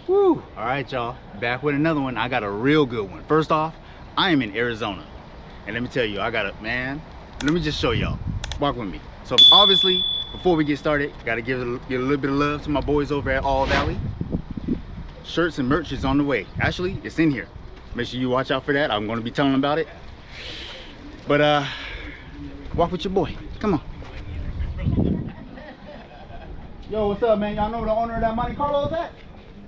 Woo! All right, y'all, back with another one. I got a real good one. First off, I am in Arizona, and let me tell you, I got a man. Let me just show y'all. Walk with me. So obviously, before we get started, gotta give a little bit of love to my boys over at All Valley. Shirts and merch is on the way. Actually, it's in here. Make sure you watch out for that. I'm gonna be telling about it. But walk with your boy. Come on. Yo, what's up, man? Y'all know where the owner of that Monte Carlo is at?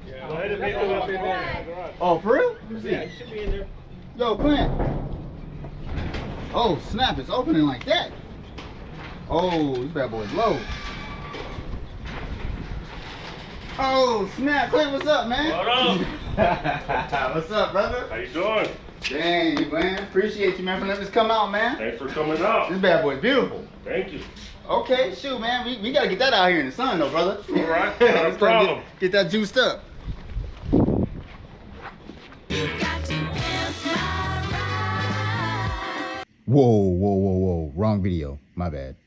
Yeah. Go ahead and make it up in there. Oh, for real? Yeah, it should be in there. Yo, Clint. Oh, snap. It's opening like that. Oh, this bad boy's low. Oh, snap. Clint, what's up, man? What up? What's up, brother? How you doing? Dang, man. Appreciate you, man, for letting us come out, man. Thanks for coming out. This bad boy's beautiful. Thank you. Okay, shoot, man. We got to get that out here in the sun, though, brother. All right. Not a problem. Get that juiced up. Whoa. Wrong video. My bad.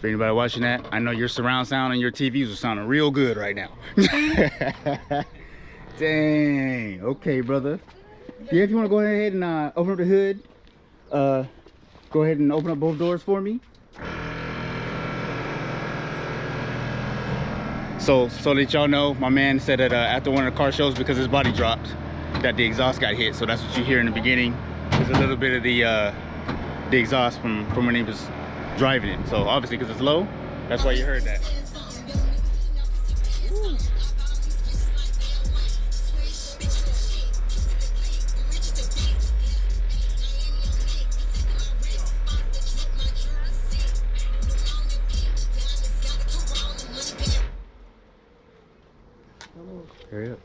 For anybody watching that, I know your surround sound and your TVs are sounding real good right now. Dang. Okay, brother. Yeah, if you want to go ahead and open up the hood, go ahead and open up both doors for me. So that y'all know, my man said that after one of the car shows, because his body dropped, that the exhaust got hit. So that's what you hear in the beginning. There's a little bit of the exhaust from when he was driving it. So obviously, because it's low, that's why you heard that. Hurry up.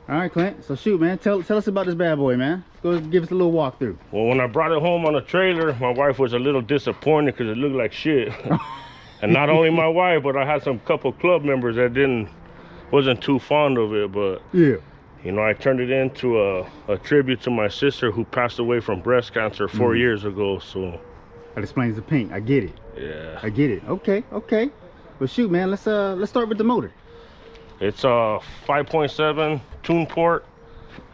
All right, Clint. So shoot, man. Tell us about this bad boy, man. Go give us a little walkthrough. Well, when I brought it home on a trailer, my wife was a little disappointed because it looked like shit. And not only my wife, but I had some couple club members that wasn't too fond of it. But yeah, you know, I turned it into a tribute to my sister who passed away from breast cancer 4 years ago. So that explains the paint. I get it. Yeah, I get it. Okay. Well, shoot, man. Let's start with the motor. It's a 5.7 tune port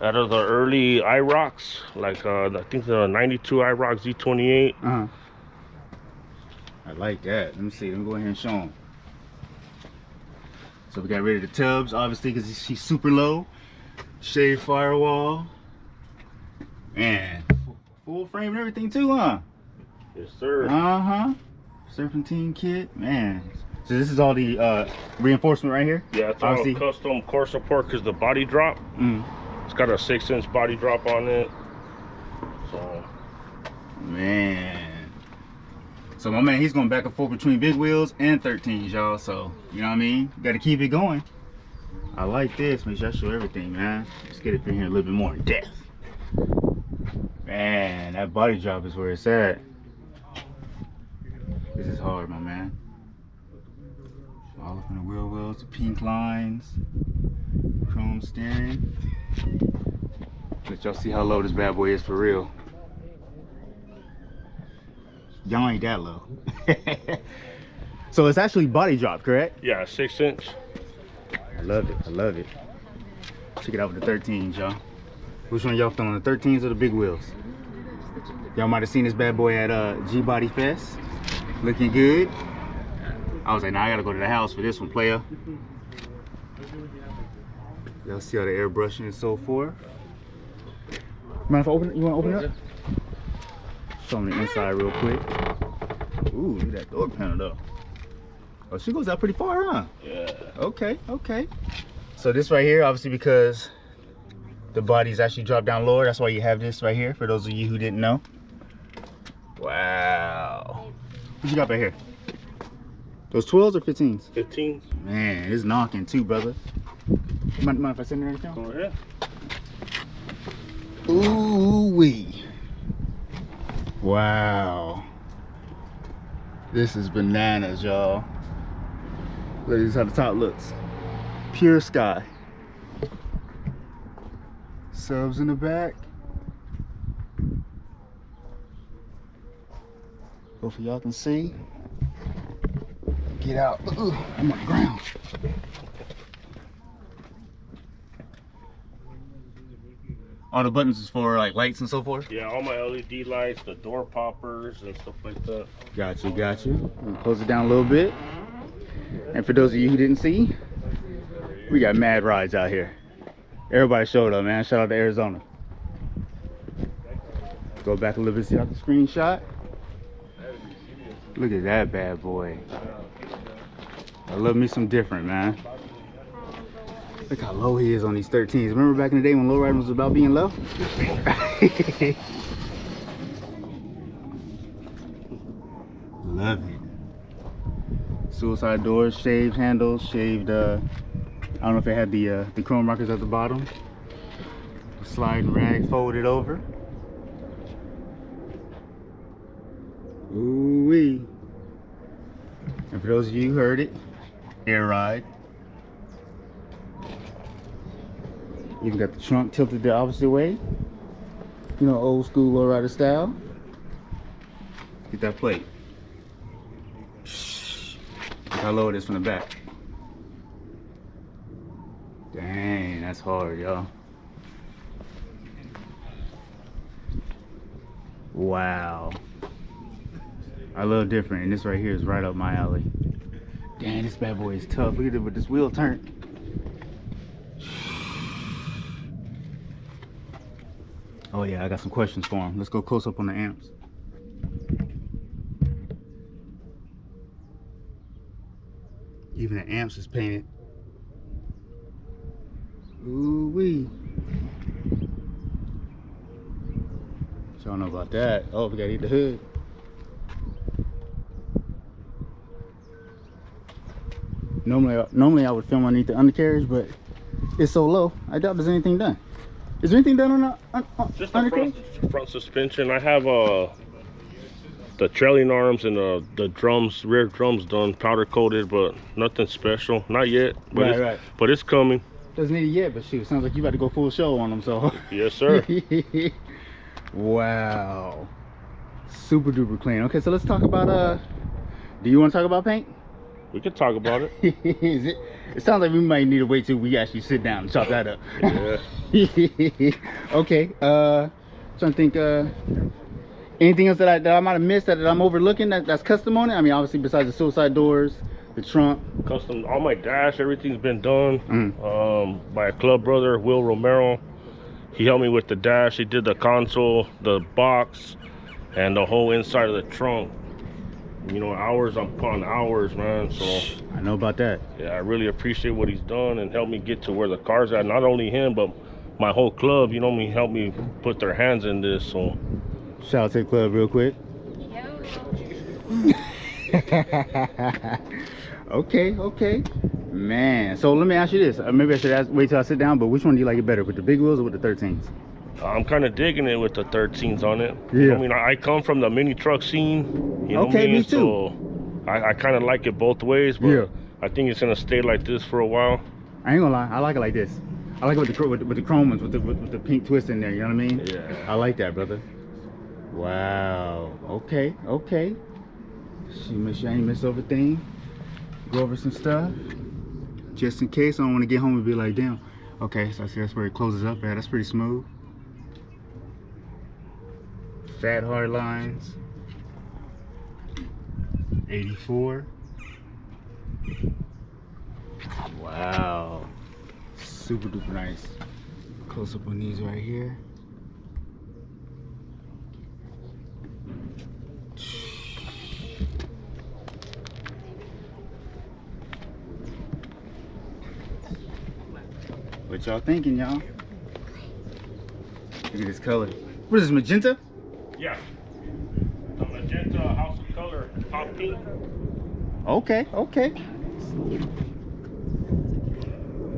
out of the early IROCs, like I think the 92 IROC Z28. I like that. Let me see. Let me go ahead and show them. So we got rid of the tubs, obviously, because she's super low. Shade firewall. Man, full frame and everything too, huh? Yes, sir. Serpentine kit, man. So this is all the reinforcement right here? Yeah, it's all custom core support because the body drop. It's got a 6-inch body drop on it. So, man. So my man, he's going back and forth between big wheels and 13s, y'all. So, you know what I mean? Got to keep it going. I like this. Make sure I show everything, man. Let's get up in here a little bit more in depth. Man, that body drop is where it's at. This is hard, my man. All up in the wheel wells, the pink lines, chrome steering. Let y'all see how low this bad boy is for real. Y'all ain't that low. So it's actually body drop, correct? Yeah, 6-inch. I love it. Check it out with the 13s, y'all. Which one y'all feeling, the 13s or the big wheels? Y'all might have seen this bad boy at G-Body Fest. Looking good. I was like, nah, I gotta go to the house for this one, player. Y'all see all the airbrushing and so forth. Mind if I open it? You wanna open it up? Show them the inside real quick. Ooh, look at that door panel though. Oh, she goes out pretty far, huh? Yeah. Okay, okay. So this right here, obviously because the body's actually dropped down lower, that's why you have this right here, for those of you who didn't know. Wow. What you got back here? Those 12s or 15s? 15s. Man, it's knocking too, brother. Mind if I send it anything? Go ahead. Ooh-wee. Wow. This is bananas, y'all. Look, this is how the top looks. Pure sky. Subs in the back. Hopefully y'all can see. Get out. Ooh, I'm on the ground. All the buttons is for like lights and so forth? Yeah, all my LED lights, the door poppers and stuff like that. Got you, got you. I'm gonna close it down a little bit. And for those of you who didn't see, we got mad rides out here. Everybody showed up, man. Shout out to Arizona. Go back a little bit, see out the screenshot. Look at that bad boy. I love me some different, man. Look how low he is on these 13s. Remember back in the day when low riding was about being low? Love it. Suicide doors, shaved handles, shaved, I don't know if it had the chrome markers at the bottom. Sliding rag folded over. Ooh-wee. And for those of you who heard it, air ride. Even got the trunk tilted the opposite way. You know, old school lowrider style. Get that plate. Look how low it is from the back. Dang, that's hard, y'all. Wow. A little different, and this right here is right up my alley. Dang, this bad boy is tough. Look at it with this wheel turn. Oh yeah, I got some questions for him. Let's go close up on the amps. Even the amps is painted. Ooh-wee. Y'all know about that. Oh, we gotta eat the hood. Normally I would film underneath the undercarriage, but it's so low. I doubt there's anything done. Is there anything done on the just the undercarriage? front suspension. I have the trailing arms and the drums, rear drums done, powder coated, but nothing special. Not yet. But Right. But it's coming. Doesn't need it yet, but shoot, sounds like you about to go full show on them. So. Yes, sir. Wow. Super duper clean. Okay, so let's talk about do you want to talk about paint? We can talk about it. It sounds like we might need to wait till we actually sit down and chop that up. Yeah. Okay. Trying to think. Anything else that I might have missed that I'm overlooking that's custom on it? I mean, obviously besides the suicide doors, the trunk. Custom. All my dash, everything's been done. By a club brother, Will Romero. He helped me with the dash. He did the console, the box, and the whole inside of the trunk. You know, hours upon hours, man. So I know about that. Yeah, I really appreciate what he's done and helped me get to where the car's at. Not only him, but my whole club. You know, me helped me put their hands in this. So shout out to the club real quick. Okay, man. So let me ask you this. Maybe I should wait till I sit down. But which one do you like it better, with the big wheels or with the 13s? I'm kind of digging it with the 13s on it. Yeah. You know, I mean, I come from the mini truck scene. You know Okay, me too. So I kind of like it both ways, but yeah. I think it's gonna stay like this for a while. I ain't gonna lie, I like it like this. I like it with the chrome ones, with the pink twist in there. You know what I mean? Yeah. I like that, brother. Wow. Okay. Make sure I ain't miss over thing. Go over some stuff, just in case I don't want to get home and be like, damn. Okay, so I see that's where it closes up at. That's pretty smooth. fat hard lines. 84. Wow. Super duper nice. Close up on these right here. What y'all thinking, y'all? Look at this color. What is this, magenta? Yeah. The magenta house of color, hot pink. Okay, okay.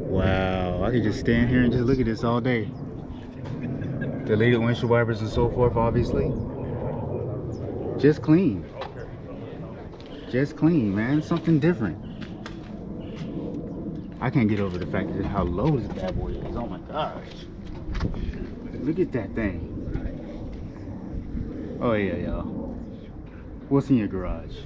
Wow, I could just stand here and just look at this all day. Deleted windshield wipers and so forth, obviously. Just clean. Just clean, man. Something different. I can't get over the fact that how low this bad boy is. Oh my gosh. Look at that thing. Oh yeah, y'all. What's in your garage?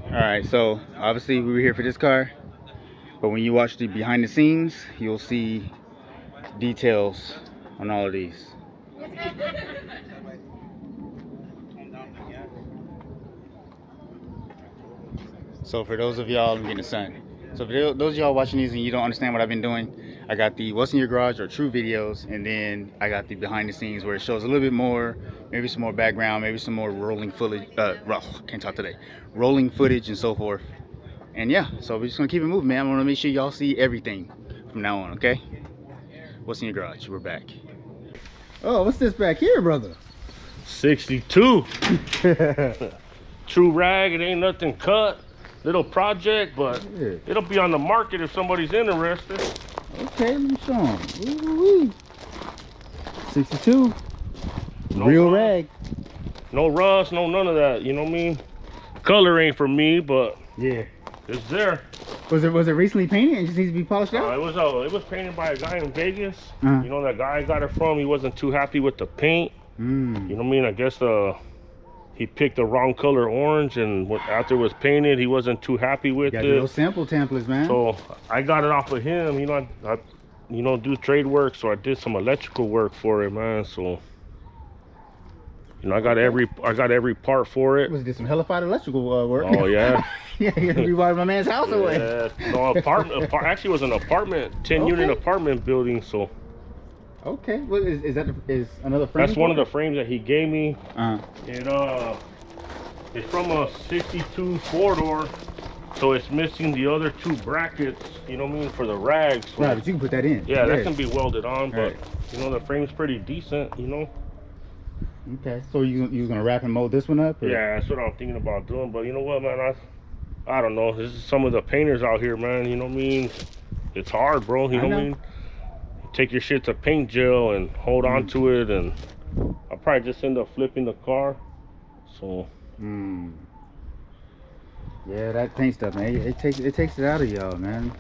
Alright, so obviously we were here for this car, but when you watch the behind the scenes, you'll see details on all of these. So for those of y'all, I'm getting the sun. So for those of y'all watching these and you don't understand what I've been doing, I got the what's in your garage or true videos, and then I got the behind the scenes where it shows a little bit more, maybe some more background, maybe some more rolling footage, can't talk today, rolling footage and so forth. And yeah, so we're just gonna keep it moving, man. I wanna make sure y'all see everything from now on, okay? What's in your garage? We're back. Oh, what's this back here, brother? 62. True rag, it ain't nothing cut. Little project, but Yeah. it'll be on the market if somebody's interested. Okay, let me show them. Ooh-wee. 62. No Real rust. rag. No rust, no none of that, you know what I mean? Color ain't for me, but Yeah. it's there. Was it recently painted and just needs to be polished out? It was painted by a guy in Vegas. Uh-huh. You know, that guy I got it from, he wasn't too happy with the paint. You know what I mean? I guess he picked the wrong color orange, and after it was painted, he wasn't too happy with Got it. those sample templates, man. So I got it off of him. You know, I do trade work, so I did some electrical work for it, man. So you know, I got every part for it. Did some hellified electrical work. Oh yeah. Yeah, you rewired my man's house away. Yeah. No, actually, it was an apartment, 10-unit apartment building. So. Okay. What is that? Is another frame? That's one of the frames that he gave me. Uh-huh. It's from a 62 4-door, so it's missing the other two brackets, you know what I mean, for the rags. So, Right, but you can put that in. yeah, that can be welded on, but Right. you know, the frame's pretty decent, you know. Okay. So you was gonna wrap and mold this one up? Or? Yeah, that's what I'm thinking about doing. But you know what, man, I don't know. This is some of the painters out here, man. You know what I mean? It's hard, bro. You know what I mean? Take your shit to paint gel and hold on to it, and I'll probably just end up flipping the car. So. Yeah, that paint stuff, man. It takes it out of y'all, man.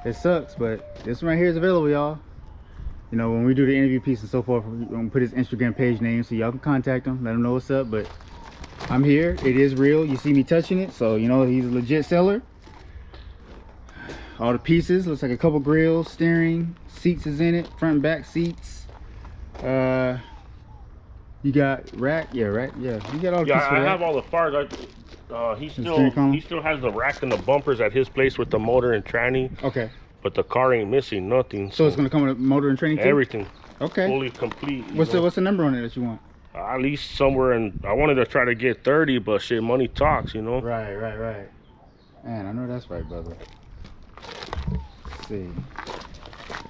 It sucks, but this one right here is available, y'all. You know, when we do the interview piece and so forth, we're gonna put his Instagram page name so y'all can contact him, let him know what's up. But I'm here. It is real. You see me touching it, so you know he's a legit seller. All the pieces, looks like a couple grills, steering, seats is in it, front and back seats. You got rack, yeah, rack, yeah. You got all the pieces. Yeah, I have all the parts. He still has the rack and the bumpers at his place with the motor and tranny. Okay. But the car ain't missing nothing. So it's gonna come with a motor and training too? Everything. Okay. Fully complete. What's the number on it that you want? At least somewhere in. I wanted to try to get 30, but shit, money talks, you know. Right. Man, I know that's right, brother. Let's see.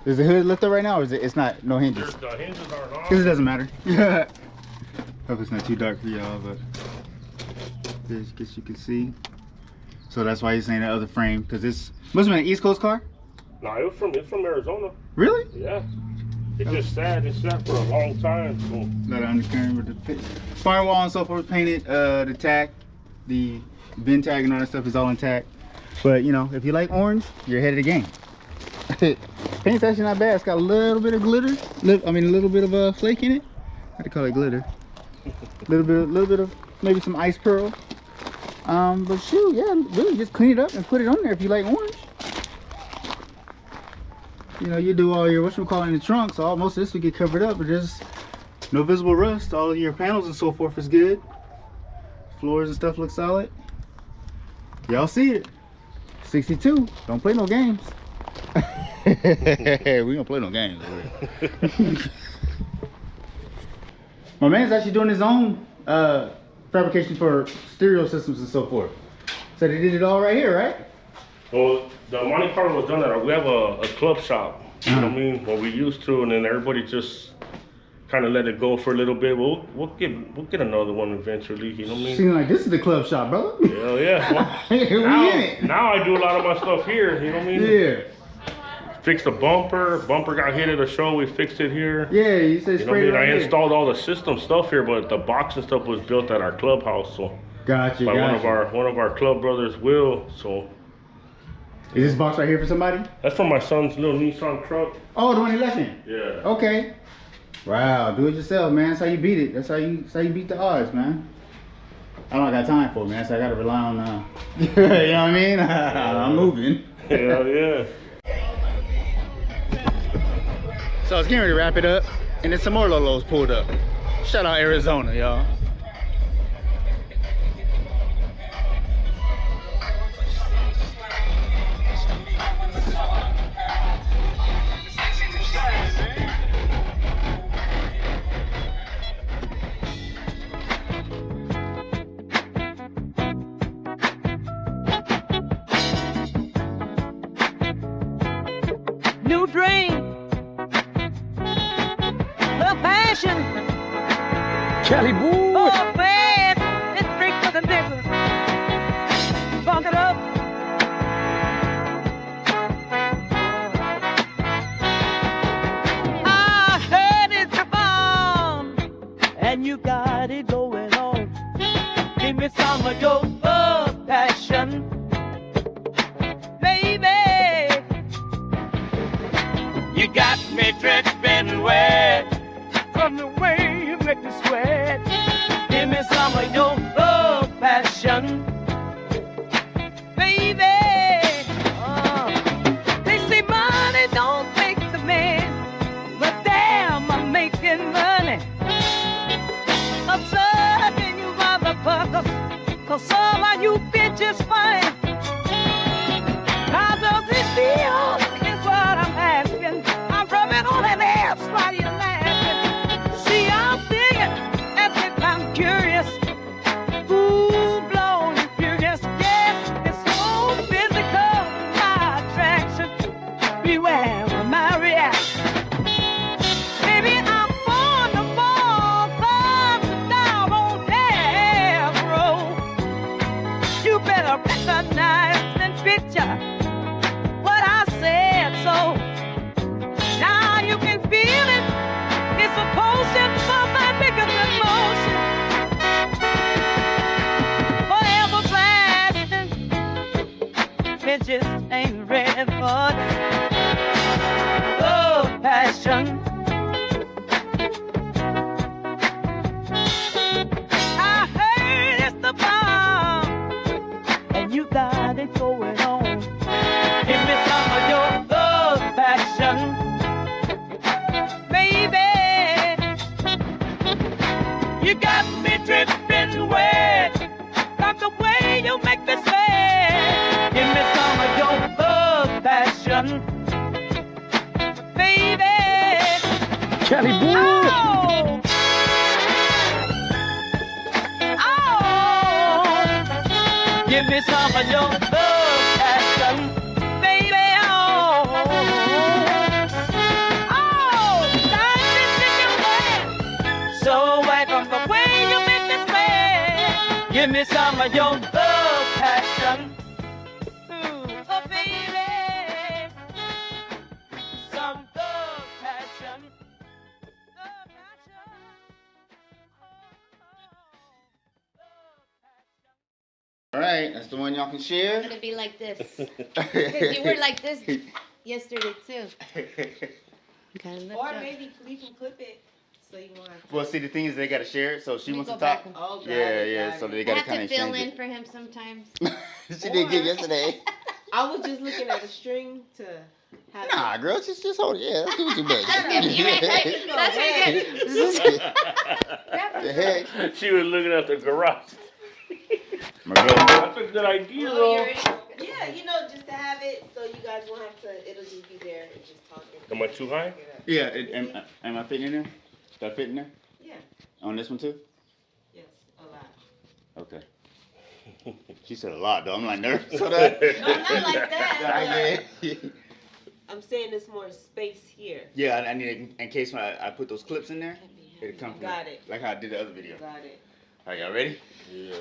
Is the hood lifted right now, or is it's not? No hinges. The hinges aren't on. Because it doesn't matter. Hope it's not too dark for y'all, but I guess you can see. So that's why he's saying that other frame, because this must have been an East Coast car. No, it's from Arizona. Really? Yeah. It just sat. It sat for a long time. So. Let it undercarriage with the pit. Firewall and so forth painted. The tack, the VIN tag and all that stuff is all intact. But you know, if you like orange, you're ahead of the game. Paint's actually not bad. It's got a little bit of glitter. A little bit of a flake in it. How to call it glitter? little bit of maybe some ice pearl. But shoot, yeah, really just clean it up and put it on there if you like orange. you know, you do all your whatchamacallit in the trunk, so most of this will get covered up, but there's no visible rust. All of your panels and so forth is good. Floors and stuff look solid. Y'all see it. 62. Don't play no games. We don't play no games. My man's actually doing his own fabrication for stereo systems and so forth. So they did it all right here, right? Well, the Monte Carlo was done at we have a club shop. You know what I mean? What we used to, and then everybody just kind of let it go for a little bit. We'll get another one eventually. You know what I mean? Seems like this is the club shop, brother. Hell yeah. Well, now I do a lot of my stuff here. You know what I mean? Yeah. Fixed the bumper. Bumper got hit at a show. We fixed it here. Yeah, you said You know what I mean? right I here. installed all the system stuff here, but the box and stuff was built at our clubhouse. So Gotcha, by gotcha. one of our club brothers, Will. So Is this box right here for somebody? that's from my son's little Nissan truck. Oh, the one he left in. Yeah. Okay. Wow, do it yourself, man. That's how you beat it. That's how you beat the odds, man. I don't got time for it, man, so I gotta rely on you know what I mean? I'm moving. Hell yeah. So I was getting ready to wrap it up, and then some more Lolos pulled up. Shout out Arizona, y'all. New dream, the passion, Caliboy. oh man, it's straight for the nigga. Funk it up. I heard it's a bomb, and you got it going on. Give me some of your passion, baby. You got me dripping wet from the way you make me sweat. Give me some of your passion, baby. They say money don't make the man, but damn, I'm making money. I'm sucking you motherfuckers, 'cause some of you bitches fine. How does it feel? Is what I'm asking. I'm rubbing on that ass while you're laughing. See, I'm thinking, as if I'm curious. Full blown and furious. Yeah, it's so physical, my attraction. Beware of my reaction. Baby, I'm born to fall, thumbs down on death row. You better recognize and picture what I said, so now you can feel it. It's a potion for my biggest emotion. Forever blasting. Bitches ain't ready for this. Oh, passion. I heard it's the bomb, and you got it going on. Give me some of your passion, baby. You got me dripping wet from the way you make me sweat. Give me some of your passion, baby. Caliboy. Oh, oh, give me some of your passion, baby. Oh, so right from the way you make me sweat. Give me some of your passion. Ooh, oh baby, some passion. All right, that's the one y'all can share. It'll be like this. Because you were like this yesterday too. Kind of Or maybe we can clip it so you want. Well, see, the thing is they gotta share it, so she Let me wants to go back talk. and- Oh, got Yeah, it, yeah. got So it. they I gotta have kind to of fill exchange in for him sometimes. it. She did good yesterday. I was just looking at the string to have Nah, girl, just hold it. Yeah, that's too much. That's good. You ready? That's pretty good. The heck? She was looking at the garage. My girl. That's a good idea, Oh, though. you ready? Yeah, just to have it so you guys won't have to. It'll just be there and just talking. Am I too high? Yeah, am I fitting in there? Did I fit in there? Yeah. On this one too? Yes, a lot. Okay. She said a lot though. I'm like nervous for that. No, not like that. Yeah. I'm saying there's more space here. Yeah, I need it in case when I put those clips in there, it'll come from Got it. like how I did the other video. Got it. All right, y'all ready? Yeah.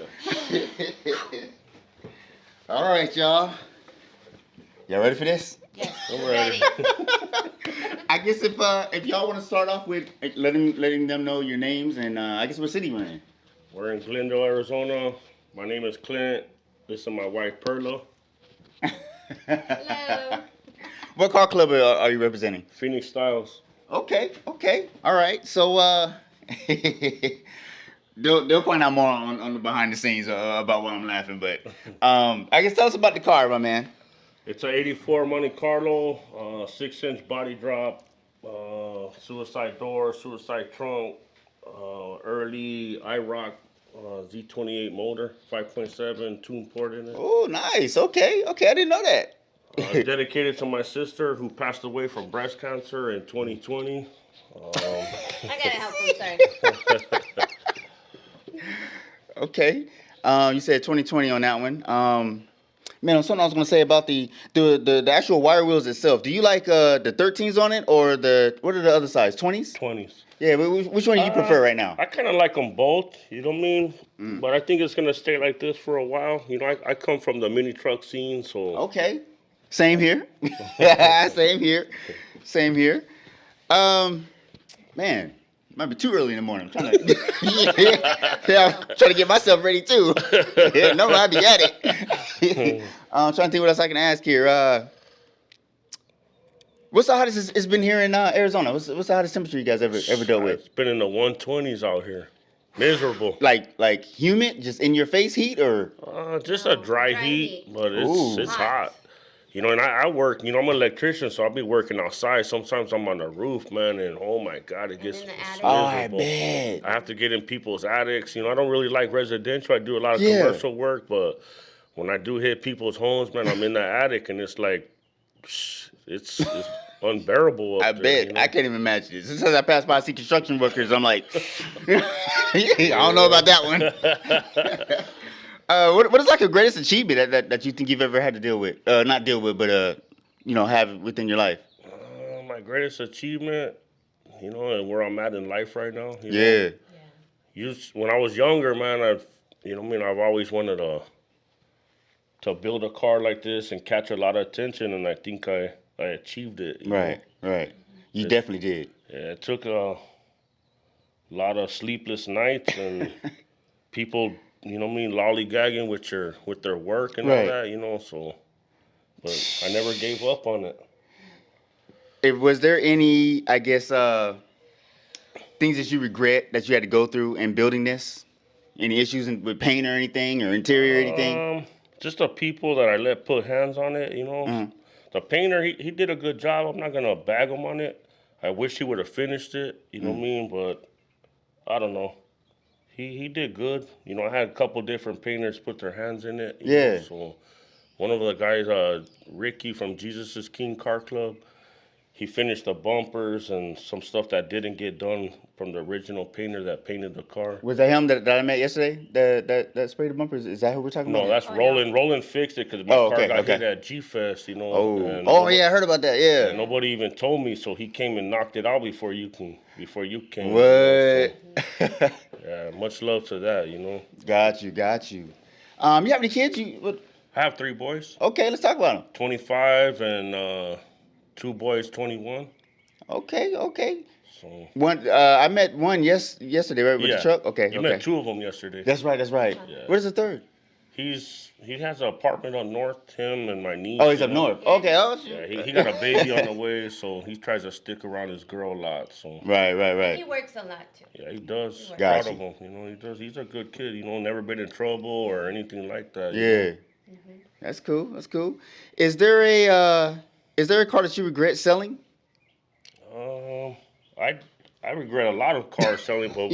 All right, y'all. Y'all ready for this? Yes. I'm ready. I guess if y'all want to start off with letting them know your names and I guess what city we're in. We're in Glendale, Arizona. My name is Clint. This is my wife, Perla. Hello. What car club are you representing? Phoenix Styles. Okay. All right. So they'll find out more on the behind the scenes about why I'm laughing, but I guess tell us about the car, my man. It's a 84 Monte Carlo, 6-inch body drop, suicide door, suicide trunk, early IROC Z28 motor, 5.7, tune port in it. Oh, nice. Okay, I didn't know that. Dedicated to my sister who passed away from breast cancer in 2020. I gotta help him, sorry. Okay. You said 2020 on that one. Man, something I was gonna say about the actual wire wheels itself. Do you like the 13s on it or what are the other size? 20s? 20s. Yeah, but which one do you prefer right now? I kind of like them both, you know what I mean? But I think it's going to stay like this for a while. You know, I come from the mini truck scene, so... Okay. Same here. Same here. Man, might be too early in the morning. I'm trying to, I'm trying to get myself ready too. No, I'll be at it. I'm trying to think what else I can ask here. What's the hottest it's been here in Arizona? What's the hottest temperature you guys ever dealt with? It's been in the 120s out here. Miserable. Like humid, just in your face heat, or? Just a dry heat, but it's hot. You know, and I work, you know, I'm an electrician, so I'll be working outside. Sometimes I'm on the roof, man, and oh my God, it gets miserable. I bet. I have to get in people's attics. You know, I don't really like residential. I do a lot of commercial work, but when I do hit people's homes, man, I'm in the attic, and it's like, it's unbearable up I there, bet. you know? I can't even imagine it. Sometimes I pass by, I see construction workers, I'm like, I don't know about that one. What is like your greatest achievement that you think you've ever had to deal with? Not deal with, but you know, have within your life. My greatest achievement, you know, and where I'm at in life right now. You Yeah. know, when I was younger, man, I've always wanted to build a car like this and catch a lot of attention, and I think I achieved it. You know? Right. You definitely did. Yeah, it took a lot of sleepless nights and people, you know what I mean, lollygagging with their work and all that, you know, so, but I never gave up on it. Was there any, I guess, things that you regret that you had to go through in building this? Any issues with paint or anything, or interior or anything? Just the people that I let put hands on it, you know. The painter, he did a good job. I'm not going to bag him on it. I wish he would have finished it, you know what I mean, but I don't know. He did good. You know, I had a couple different painters put their hands in it. You know, so one of the guys, Ricky from Jesus is King Car Club, he finished the bumpers and some stuff that didn't get done from the original painter that painted the car. Was that him that I met yesterday? That sprayed the bumpers? Is that who we're talking about? No, that's Roland. Yeah. Roland fixed it because my car got hit at G-Fest, you know. Yeah, I heard about that. Yeah. And nobody even told me, so he came and knocked it out before you came. What? You know, so, yeah, much love to that, you know. Got you. You have any kids? I have 3 boys. Okay, let's talk about them. 25 and 2 boys, 21. Okay. So One, I met one yesterday, right, with the truck. Okay, you met 2 of them yesterday. That's right. Yeah. Where's the third? He has an apartment up north. Him and my niece. Oh, he's up north. Okay. Oh, yeah, he got a baby on the way, so he tries to stick around his girl a lot. So right. He works a lot too. yeah, he does. Got Proud of him. You know, he does. He's a good kid. You know, never been in trouble or anything like that. Yeah. That's cool. Is there a Is there a car that you regret selling? I I regret a lot of car selling, but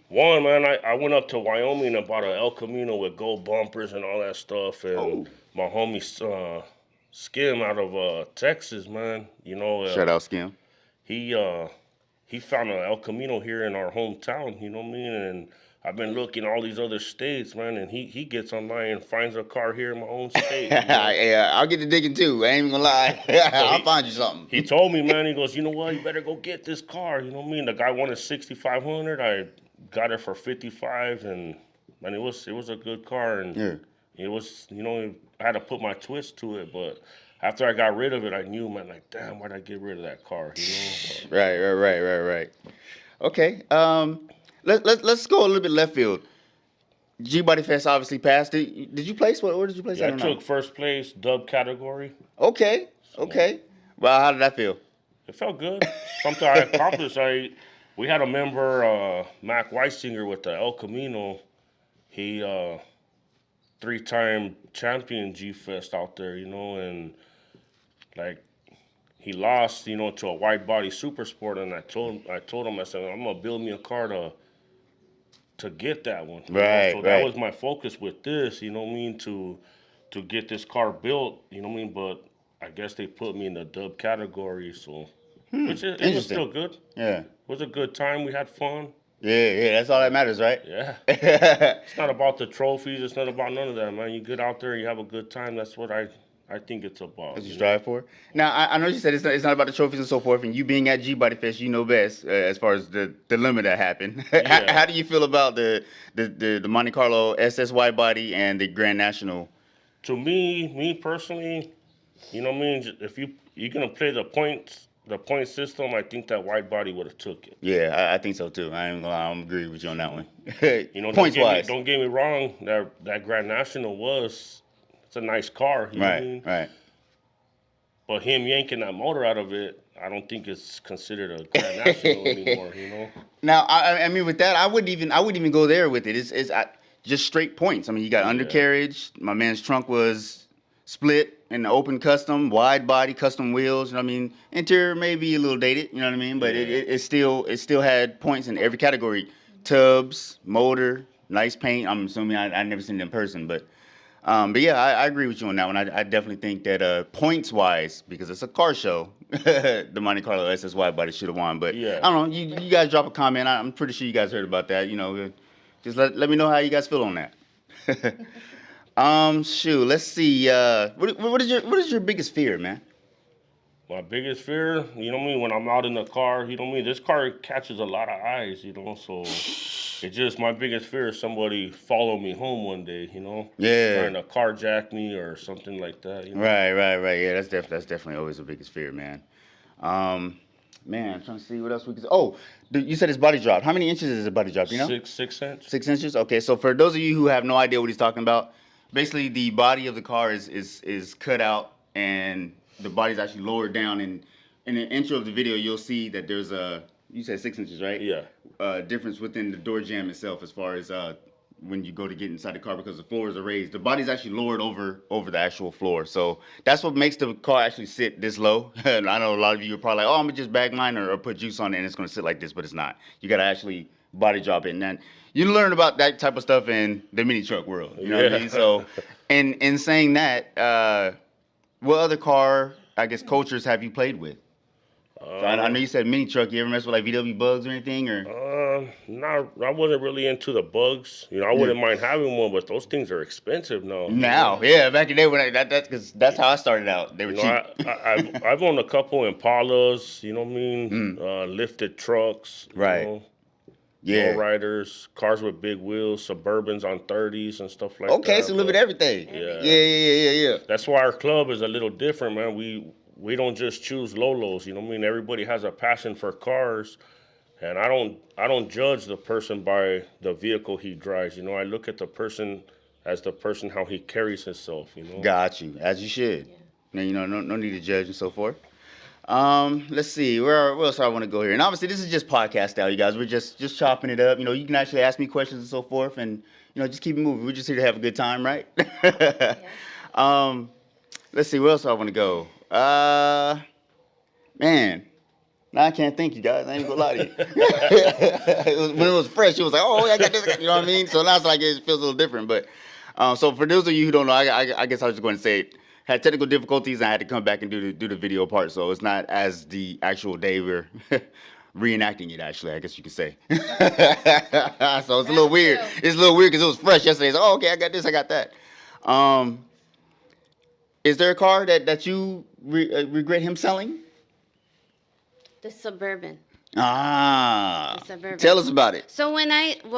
one man, I went up to Wyoming and bought an El Camino with gold bumpers and all that stuff, and Oh. my homie Skim out of Texas, man. Shout out Skim. He he found an El Camino here in our hometown. You know what I mean? And I've been looking all these other states, man, and he gets online and finds a car here in my own state. Yeah, I'll get to digging too. I ain't even gonna lie. I'll find you something. He told me, man, he goes, you know what, you better go get this car. You know what I mean? The guy wanted 6,500. I got it for 55, and man, it was a good car, and it was, I had to put my twist to it, but after I got rid of it, I knew, man, like, damn, why'd I get rid of that car? Right. Okay. Let's go a little bit left field. G Body Fest obviously passed. Did you place? Where did you place? Yeah, I took first place, dub category. Okay. Well, how did that feel? It felt good. Something I accomplished. We had a member, Mac Weisinger, with the El Camino. He 3-time champion G Fest out there, and like he lost, to a wide body super sport, and I told him, I said, I'm gonna build me a car to get that one. Right. So that was my focus with this, you know what I mean, to get this car built, you know what I mean, but I guess they put me in the dub category, so it was still good. Yeah. It was a good time. We had fun. Yeah, that's all that matters, right? Yeah. It's not about the trophies. It's not about none of that, man. You get out there, you have a good time. That's what I think it's about. What you strive for? Now, I know you said it's not about the trophies and so forth, and you being at G Body Fest, you know best as far as the limit that happened. Yeah. How do you feel about the Monte Carlo SSY body and the Grand National? To me personally, you know what I mean? If you're going to play the point system, I think that wide body would have took it. Yeah, I think so too. I ain't gonna lie, I'm agree with you on that one. Points wise. Don't get me wrong. That Grand National it's a nice car. You know what I mean? Right. But him yanking that motor out of it, I don't think it's considered a Grand National anymore. Now, I mean, with that, I wouldn't even go there with it. It's just straight points. I mean, you got undercarriage. My man's trunk was split in the open custom, wide body, custom wheels. You know what I mean? Interior may be a little dated. You know what I mean? But it still had points in every category. Tubs, motor, nice paint. I'm assuming I never seen it in person, but yeah, I agree with you on that one. I definitely think that points wise, because it's a car show, the Monte Carlo SSY body should have won. But I don't know. You guys drop a comment. I'm pretty sure you guys heard about that. Just let me know how you guys feel on that. Shoot, let's see. What is your biggest fear, man? My biggest fear, you know what I mean, when I'm out in the car, you know what I mean, this car catches a lot of eyes, so it's just my biggest fear is somebody follow me home one day, Yeah. trying to carjack me or something like that. Right. Yeah, that's definitely always the biggest fear, man. Man, I'm trying to see what else we can. Oh, you said it's body drop. How many inches is a body drop? 6 inch. 6 inches. Okay, so for those of you who have no idea what he's talking about, basically the body of the car is cut out and the body's actually lowered down. And in the intro of the video, you'll see that there's you said 6 inches, right? Yeah. Difference within the door jamb itself as far as when you go to get inside the car, because the floors are raised. The body's actually lowered over the actual floor. So that's what makes the car actually sit this low. And I know a lot of you are probably like, oh, I'm going to just bag mine or put juice on it and it's going to sit like this, but it's not. You got to actually body drop it. And then you learn about that type of stuff in the mini truck world. You know what I mean? So in saying that, what other car, I guess, cultures have you played with? So I know you said mini truck. You ever mess with like VW bugs or anything, or? No, I wasn't really into the bugs. I wouldn't mind having one, but those things are expensive now. Yeah, back in the day because that's how I started out. They were cheap. I've owned a couple Impalas. You know what I mean? Lifted trucks. Right. Lowriders, cars with big wheels, Suburbans on 30s and stuff like that. Okay, so a little bit of everything. Yeah. That's why our club is a little different, man. We don't just choose Lolos, you know what I mean? Everybody has a passion for cars, and I don't judge the person by the vehicle he drives. I look at the person as the person how he carries himself. Got you, as you should. Yeah. No need to judge and so forth. Let's see, where else I want to go here. And obviously, this is just podcast style, you guys. We're just chopping it up. You can actually ask me questions and so forth, and just keep it moving. We're just here to have a good time, right? Let's see, where else I want to go. Man. Now I can't think, you guys. I ain't gonna lie to you. When it was fresh, it was like, oh, I got this. You know what I mean? So now it's like it feels a little different. But so for those of you who don't know, I guess I was just going to say, had technical difficulties, and I had to come back and do the video part. So it's not as the actual day we're reenacting it. Actually, I guess you could say. So it's a little weird. It's a little weird because it was fresh yesterday. It's like, oh, okay, I got this, I got that. Is there a car that you regret him selling? The Suburban. Ah, The Suburban. Tell us about it. So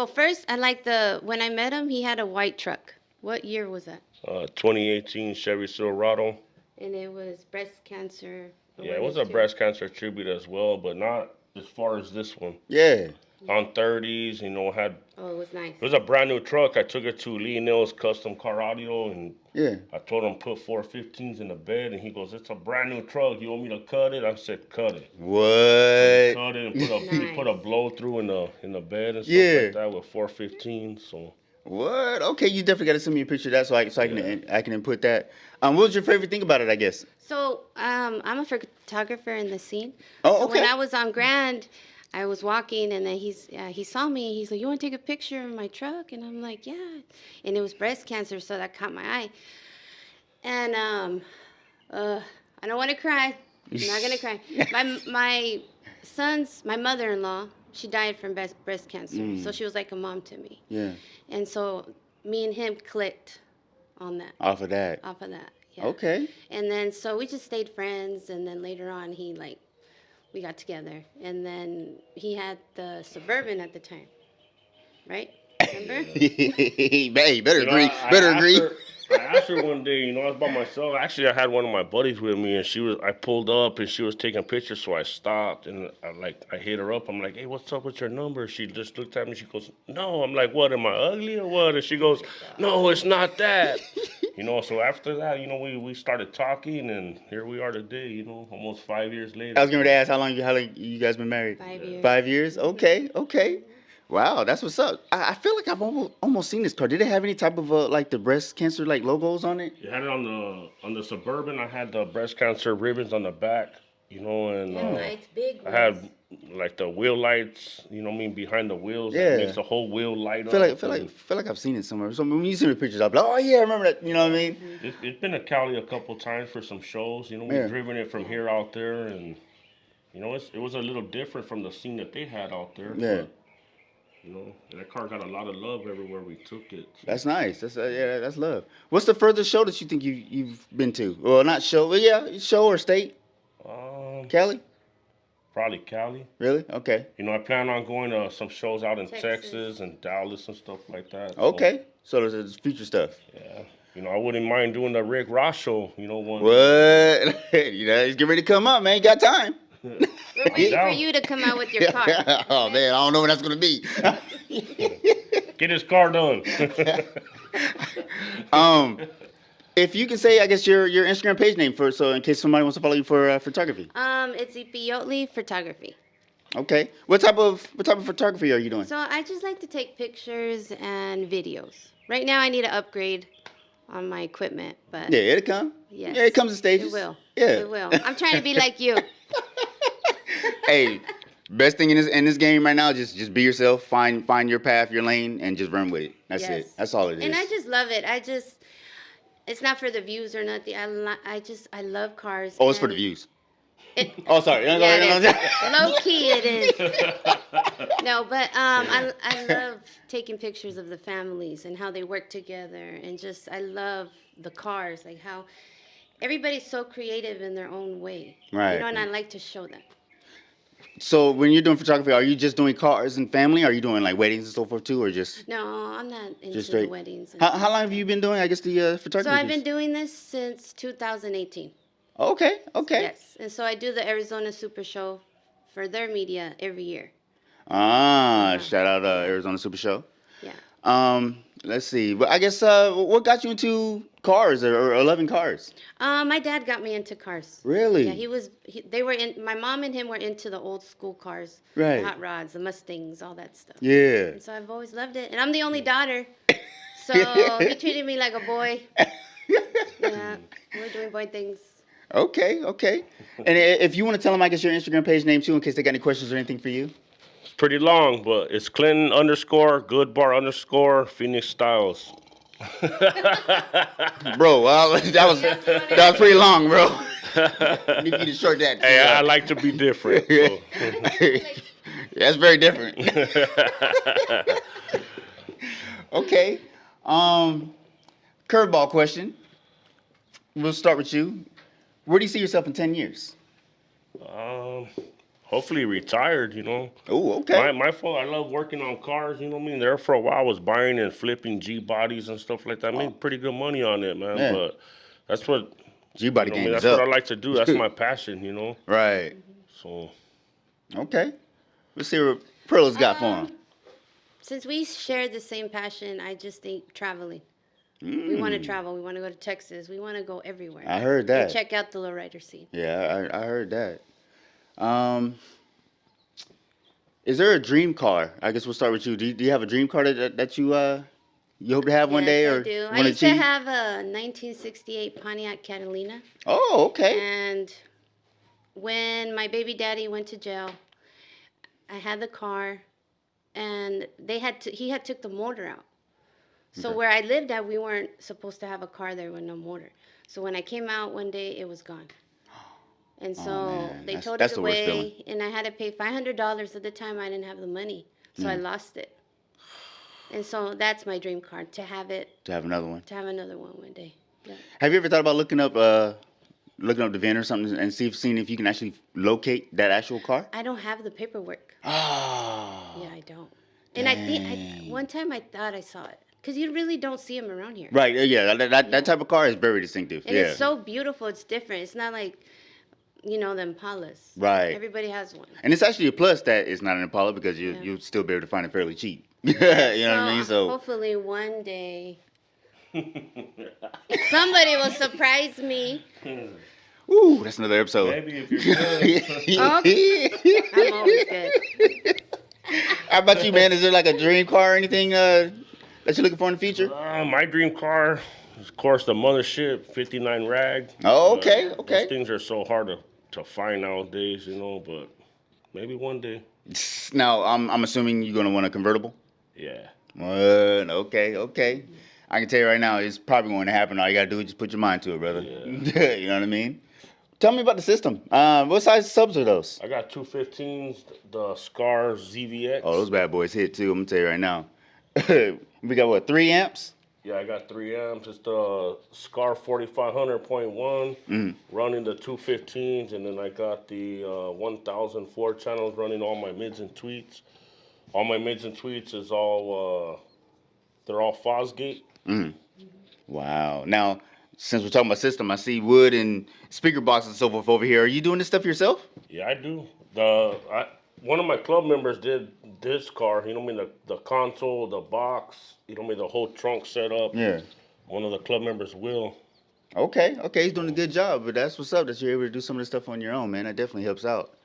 first I like when I met him, he had a white truck. What year was that? 2018 Chevy Silverado. And it was breast cancer. Yeah, it was a breast cancer tribute as well, but not as far as this one. Yeah. On 30s, you know, Oh, it was nice. it was a brand new truck. I took it to Lee Nill's Custom Car Audio, and Yeah. I told him put 415s in the bed, and he goes, "It's a brand new truck. You want me to cut it?" I said, "Cut it." What? Cut it and he put a blow through in the bed and stuff like that with 415s. So. What? Okay, you definitely got to send me a picture of that so I can input that. What was your favorite thing about it? I guess. So I'm a photographer in the scene. Oh, so okay. when I was on Grand, I was walking, and then he saw me. He's like, "You want to take a picture of my truck?" And I'm like, "Yeah." And it was breast cancer, so that caught my eye. And I don't want to cry. I'm not gonna cry. My mother-in-law, she died from breast cancer, so she was like a mom to me. Yeah. And so me and him clicked on that. Off of that. Yeah. Okay. And then so we just stayed friends, and then later on we got together, and then he had the Suburban at the time, right? Remember? Hey, better You know, agree. I asked her one day, you know, I was by myself. Actually, I had one of my buddies with me, and I pulled up, and she was taking pictures, so I stopped, and I hit her up. I'm like, "Hey, what's up with your number?" She just looked at me. She goes, "No." I'm like, "What, am I ugly or what?" And she goes, "No, it's not that." You know, so after that, you know, we started talking, and here we are today, you know, almost 5 years later. I was going to ask how long you guys been married? 5 years. 5 years? Okay. Wow, that's what's up. I feel like I've almost seen this car. Did it have any type of like the breast cancer like logos on it? You had it on the Suburban. I had the breast cancer ribbons on the back, you know, and Lights, big I ones. had like the wheel lights, you know what I mean, behind the wheels. Yeah. That makes the whole wheel light up. Feel like I've seen it somewhere. So when you see the pictures, I'll be like, oh yeah, I remember that. You know what I mean? It's been to Cali a couple times for some shows. You know, we've driven it from here out there, and you know, it was a little different from the scene that they had out there. Yeah. But, you know, that car got a lot of love everywhere we took it. So. That's nice. That's love. What's the furthest show that you think you've been to? Well, not show, but yeah, show or state. Cali? Probably Cali. Really? Okay. You know, I plan on going to some shows out in Texas and Dallas and stuff like that. So, okay. So there's future stuff. Yeah. You know, I wouldn't mind doing the Rick Ross show, you know, one. What? You know, he's getting ready to come up, man. You got time. We're waiting for you to come out with your car. Oh, man, I don't know when that's going to be. Get his car done. If you can say, I guess, your Instagram page name so in case somebody wants to follow you for photography. It's ep.6 photography. Okay. What type of photography are you doing? So I just like to take pictures and videos. Right now I need to upgrade on my equipment, but yeah, it'll come. Yes, yeah, it comes in stages. It will. Yeah, it will. I'm trying to be like you. Hey, best thing in this game right now, just be yourself. Find your path, your lane, and just run with it. That's it. That's all it is. And I just love it. It's not for the views or nothing. I love cars. Oh, it's for the views. Oh, sorry. Low key it is. No, but I love taking pictures of the families and how they work together, and I love the cars, like how everybody's so creative in their own way. Right. You know, and I like to show them. So when you're doing photography, are you just doing cars and family? Are you doing like weddings and so forth too, or just? No, I'm not into just the weddings. How long have you been doing, I guess, the photography? So I've been doing this since 2018. Okay. Yes, and so I do the Arizona Super Show for their media every year. Shout out Arizona Super Show. Yeah. Let's see. But I guess what got you into cars or loving cars? My dad got me into cars. Really? Yeah, my mom and him were into the old school cars. Right. The hot rods, the Mustangs, all that stuff. Yeah. And so I've always loved it. And I'm the only daughter. So he treated me like a boy. Yeah. We're doing boy things. Okay, okay. And if you want to tell them, I guess, your Instagram page name too, in case they got any questions or anything for you. It's pretty long, but it's Clinton _goodbar_ Phoenix Styles. Bro, that was pretty long, bro. I need you to short that. Hey, I like to be different. So. That's very different. Okay. Curveball question. We'll start with you. Where do you see yourself in 10 years? Hopefully retired, you know. Oh, okay. My fault. I love working on cars, you know what I mean? There for a while, I was buying and flipping G-bodies and stuff like that. I made pretty good money on it, man. Yeah. But that's what, G-body game that's is up. what I like to do. That's my passion, you know. Right. So. Okay. Let's see what Pearl's got for him. Since we share the same passion, I just think traveling. We want to travel. We want to go to Texas. We want to go everywhere. I heard that. And check out the lowrider scene. Yeah, I heard that. Is there a dream car? I guess we'll start with you. Do you have a dream car that you hope to have one day? Yes, Or I do. I wanna used to achieve? have a 1968 Pontiac Catalina. Oh, okay. And when my baby daddy went to jail, I had the car, and he had took the motor out. So Okay. where I lived at, we weren't supposed to have a car there with no motor. So when I came out one day, it was gone. And so man. they towed That's it the worst feeling. away, and I had to pay $500 at the time. I didn't have the money, so I lost it. And so that's my dream car, to have another one. to have another one day. Yeah. Have you ever thought about looking up the VIN or something and seeing if you can actually locate that actual car? I don't have the paperwork. Oh. Yeah, I don't. And I think one time I thought I saw it, because you really don't see them around here. Right. Yeah. That type of car is very distinctive. And yeah. it's so beautiful. It's different. It's not like, the Impalas. Right. Everybody has one. And it's actually a plus that it's not an Impala because you'll still be able to find it fairly cheap. You know what I mean? So hopefully one day somebody will surprise me. ooh, that's another episode. Maybe if you're good. I'm always good. How about you, man? Is there like a dream car or anything that you're looking for in the future? My dream car is, of course, the mothership 59 Rag. Oh, okay, okay. Those things are so hard to find nowadays, but maybe one day. Now, I'm assuming you're gonna want a convertible. Yeah. Okay. I can tell you right now, it's probably going to happen. All you gotta do is just put your mind to it, brother. Yeah. You know what I mean? Tell me about the system. What size subs are those? I got 215s, the Scar ZVX. Oh, those bad boys hit too. I'm gonna tell you right now. We got what, 3 amps? Yeah, I got 3 amps. It's the Scar 4500.1 running the 215s, and then I got the 1004 channels running all my mids and tweets. All my mids and tweets is all they're all Fosgate. Wow. Now, since we're talking about system, I see wood and speaker boxes and so forth over here. Are you doing this stuff yourself? Yeah, I do. One of my club members did this car. The console, the box. The whole trunk set up. Yeah. One of the club members will. Okay, he's doing a good job, but that's what's up that you're able to do some of this stuff on your own, man. That definitely helps out.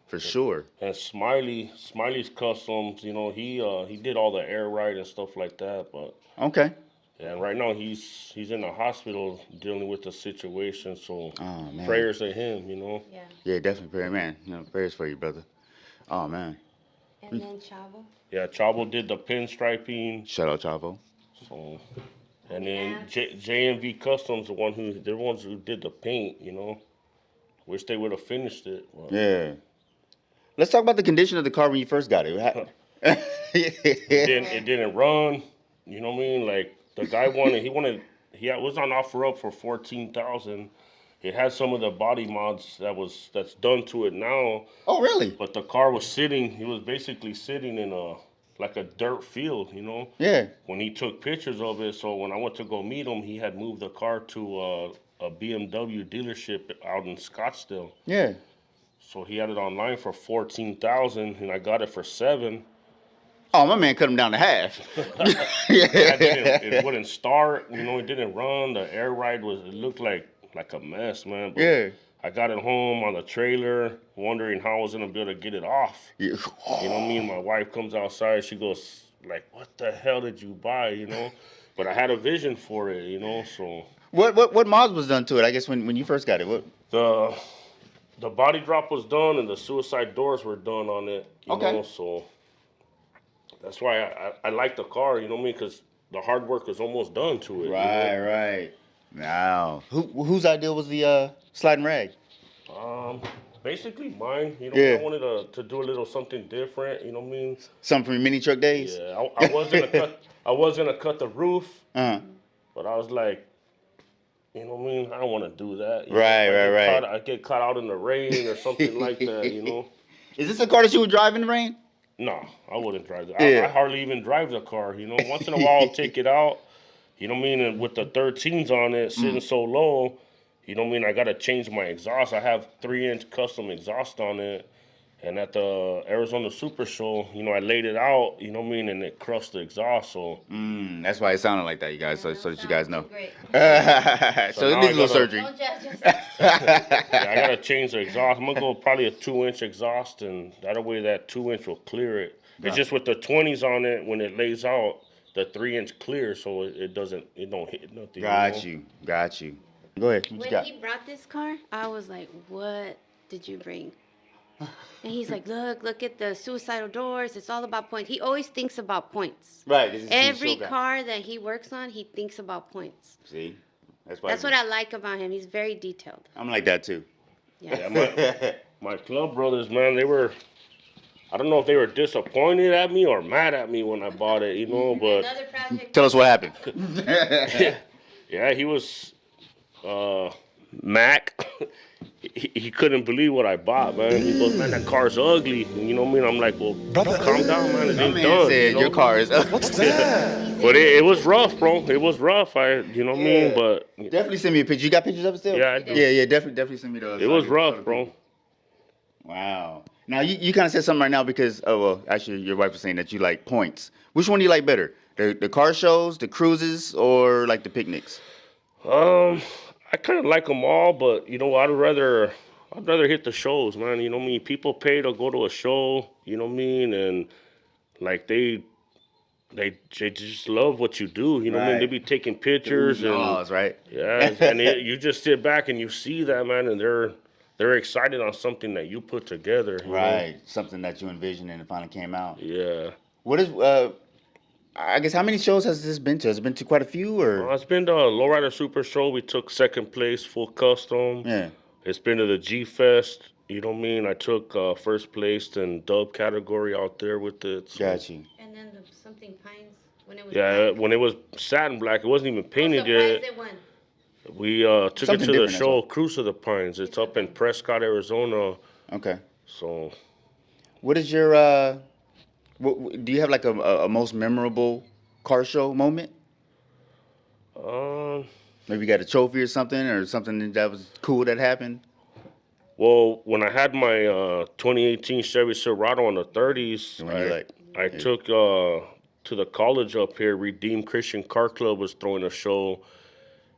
For sure. And Smiley's Customs, he did all the air ride and stuff like that, but Okay. and right now he's in the hospital dealing with the situation, so Oh, man. prayers to him, Yeah. Yeah, definitely prayer, man. Prayers for you, brother. Oh, man. And then Chavo. Yeah, Chavo did the pinstriping, Shout out, Chavo. so and then JMV Customs, they're the ones who did the paint, Wish they would have finished it. But. Yeah. Let's talk about the condition of the car when you first got it. It didn't run. You know what I mean? Like the guy he was on offer up for $14,000. It had some of the body mods that's done to it now. Oh, really? But the car was he was basically sitting in a dirt field, Yeah. When he took pictures of it, so when I went to go meet him, he had moved the car to a BMW dealership out in Scottsdale. Yeah. So he had it online for $14,000, and I got it for $7,000. Oh, my man cut him down to half. It wouldn't start, it didn't run. The air ride it looked like a mess, man. But Yeah. I got it home on the trailer, wondering how I was gonna be able to get it off. Yeah. You know what I mean? My wife comes outside, she goes like, "What the hell did you buy?" But I had a vision for it, so. What mods was done to it? I guess when you first got it, what? The body drop was done and the suicide doors were done on it. You know, so that's why I like the car. You know what I mean? Because the hard work was almost done to it. Right, you know? right. Now, whose idea was the sliding rag? Basically mine. You know, Yeah. I wanted to do a little something different. You know what I mean? Something from your mini truck days. Yeah, I was gonna cut. I was gonna cut the roof, but I was like, you know what I mean? I don't want to do that. You know? Right. I get caught out in the rain or something like that. You know? Is this a car that you would drive in the rain? No, I wouldn't drive that. Yeah. I hardly even drive the car. You know, once in a while I'll take it out. You know what I mean? And with the 13s on it sitting so low, you know what I mean? I got to change my exhaust. I have 3-inch custom exhaust on it. And at the Arizona Super Show, you know, I laid it out, you know what I mean? And it crushed the exhaust. So That's why it sounded like that, you guys, so that you guys know. Great. So it needs a little surgery. Don't judge us. yeah, I got to change the exhaust. I'm going to go probably a 2-inch exhaust, and that way that 2-inch will clear it. It's just with the 20s on it, when it lays out, the 3-inch clear, so it don't hit nothing. Got you. Go ahead. What you When got? he brought this car, I was like, what did you bring? And he's like, look at the suicidal doors. It's all about points. He always thinks about points. Right. This is Every so bad. car that he works on, he thinks about points. See? That's why. That's what I like about him. He's very detailed. I'm like that too. Yeah. My club brothers, man, I don't know if they were disappointed at me or mad at me when I bought it, you know, but Another project. Tell us what happened. yeah, he was Mac. He couldn't believe what I bought, man. He goes, man, that car's ugly. And you know what I mean? I'm like, well, calm down, man. It My ain't man done. said you know? your car is ugly. What's that? But it was rough, bro. It was rough. You know what I mean? But Definitely send me a picture. You got pictures of it still? Yeah, I do. Yeah, definitely send me those. it was rough, bro. Wow. Now, you kind of said something right now because, actually, your wife was saying that you like points. Which one do you like better? The car shows, the cruises, or like the picnics? I kind of like them all, but you know, I'd rather hit the shows, man. You know what I mean? People pay to go to a show. You know what I mean? And like they just love what you do. You know what I mean? Right. They be taking pictures and right? yeah, and you just sit back and you see that, man, and they're excited on something that you put together. You know? Right. Something that you envisioned and it finally came out. Yeah. What is I guess how many shows has this been to? Has it been to quite a few, or? It's been the Lowrider Super Show. We took second place, full custom. Yeah. It's been to the G Fest. You know what I mean? I took first place in dub category out there with it. So. Got you. And then something pines when it was. Yeah, black. when it was satin black, it wasn't even painted surprised yet. it won. We took Something it to the different as show, well. Cruise of the Pines. It's up in Prescott, Arizona. Okay. So, What is your do you have like a most memorable car show moment? Maybe you got a trophy or something that was cool that happened. well, when I had my 2018 Chevy Silverado on the 30s, When you I took to the college up here. Redeemed Christian Car Club was throwing a show,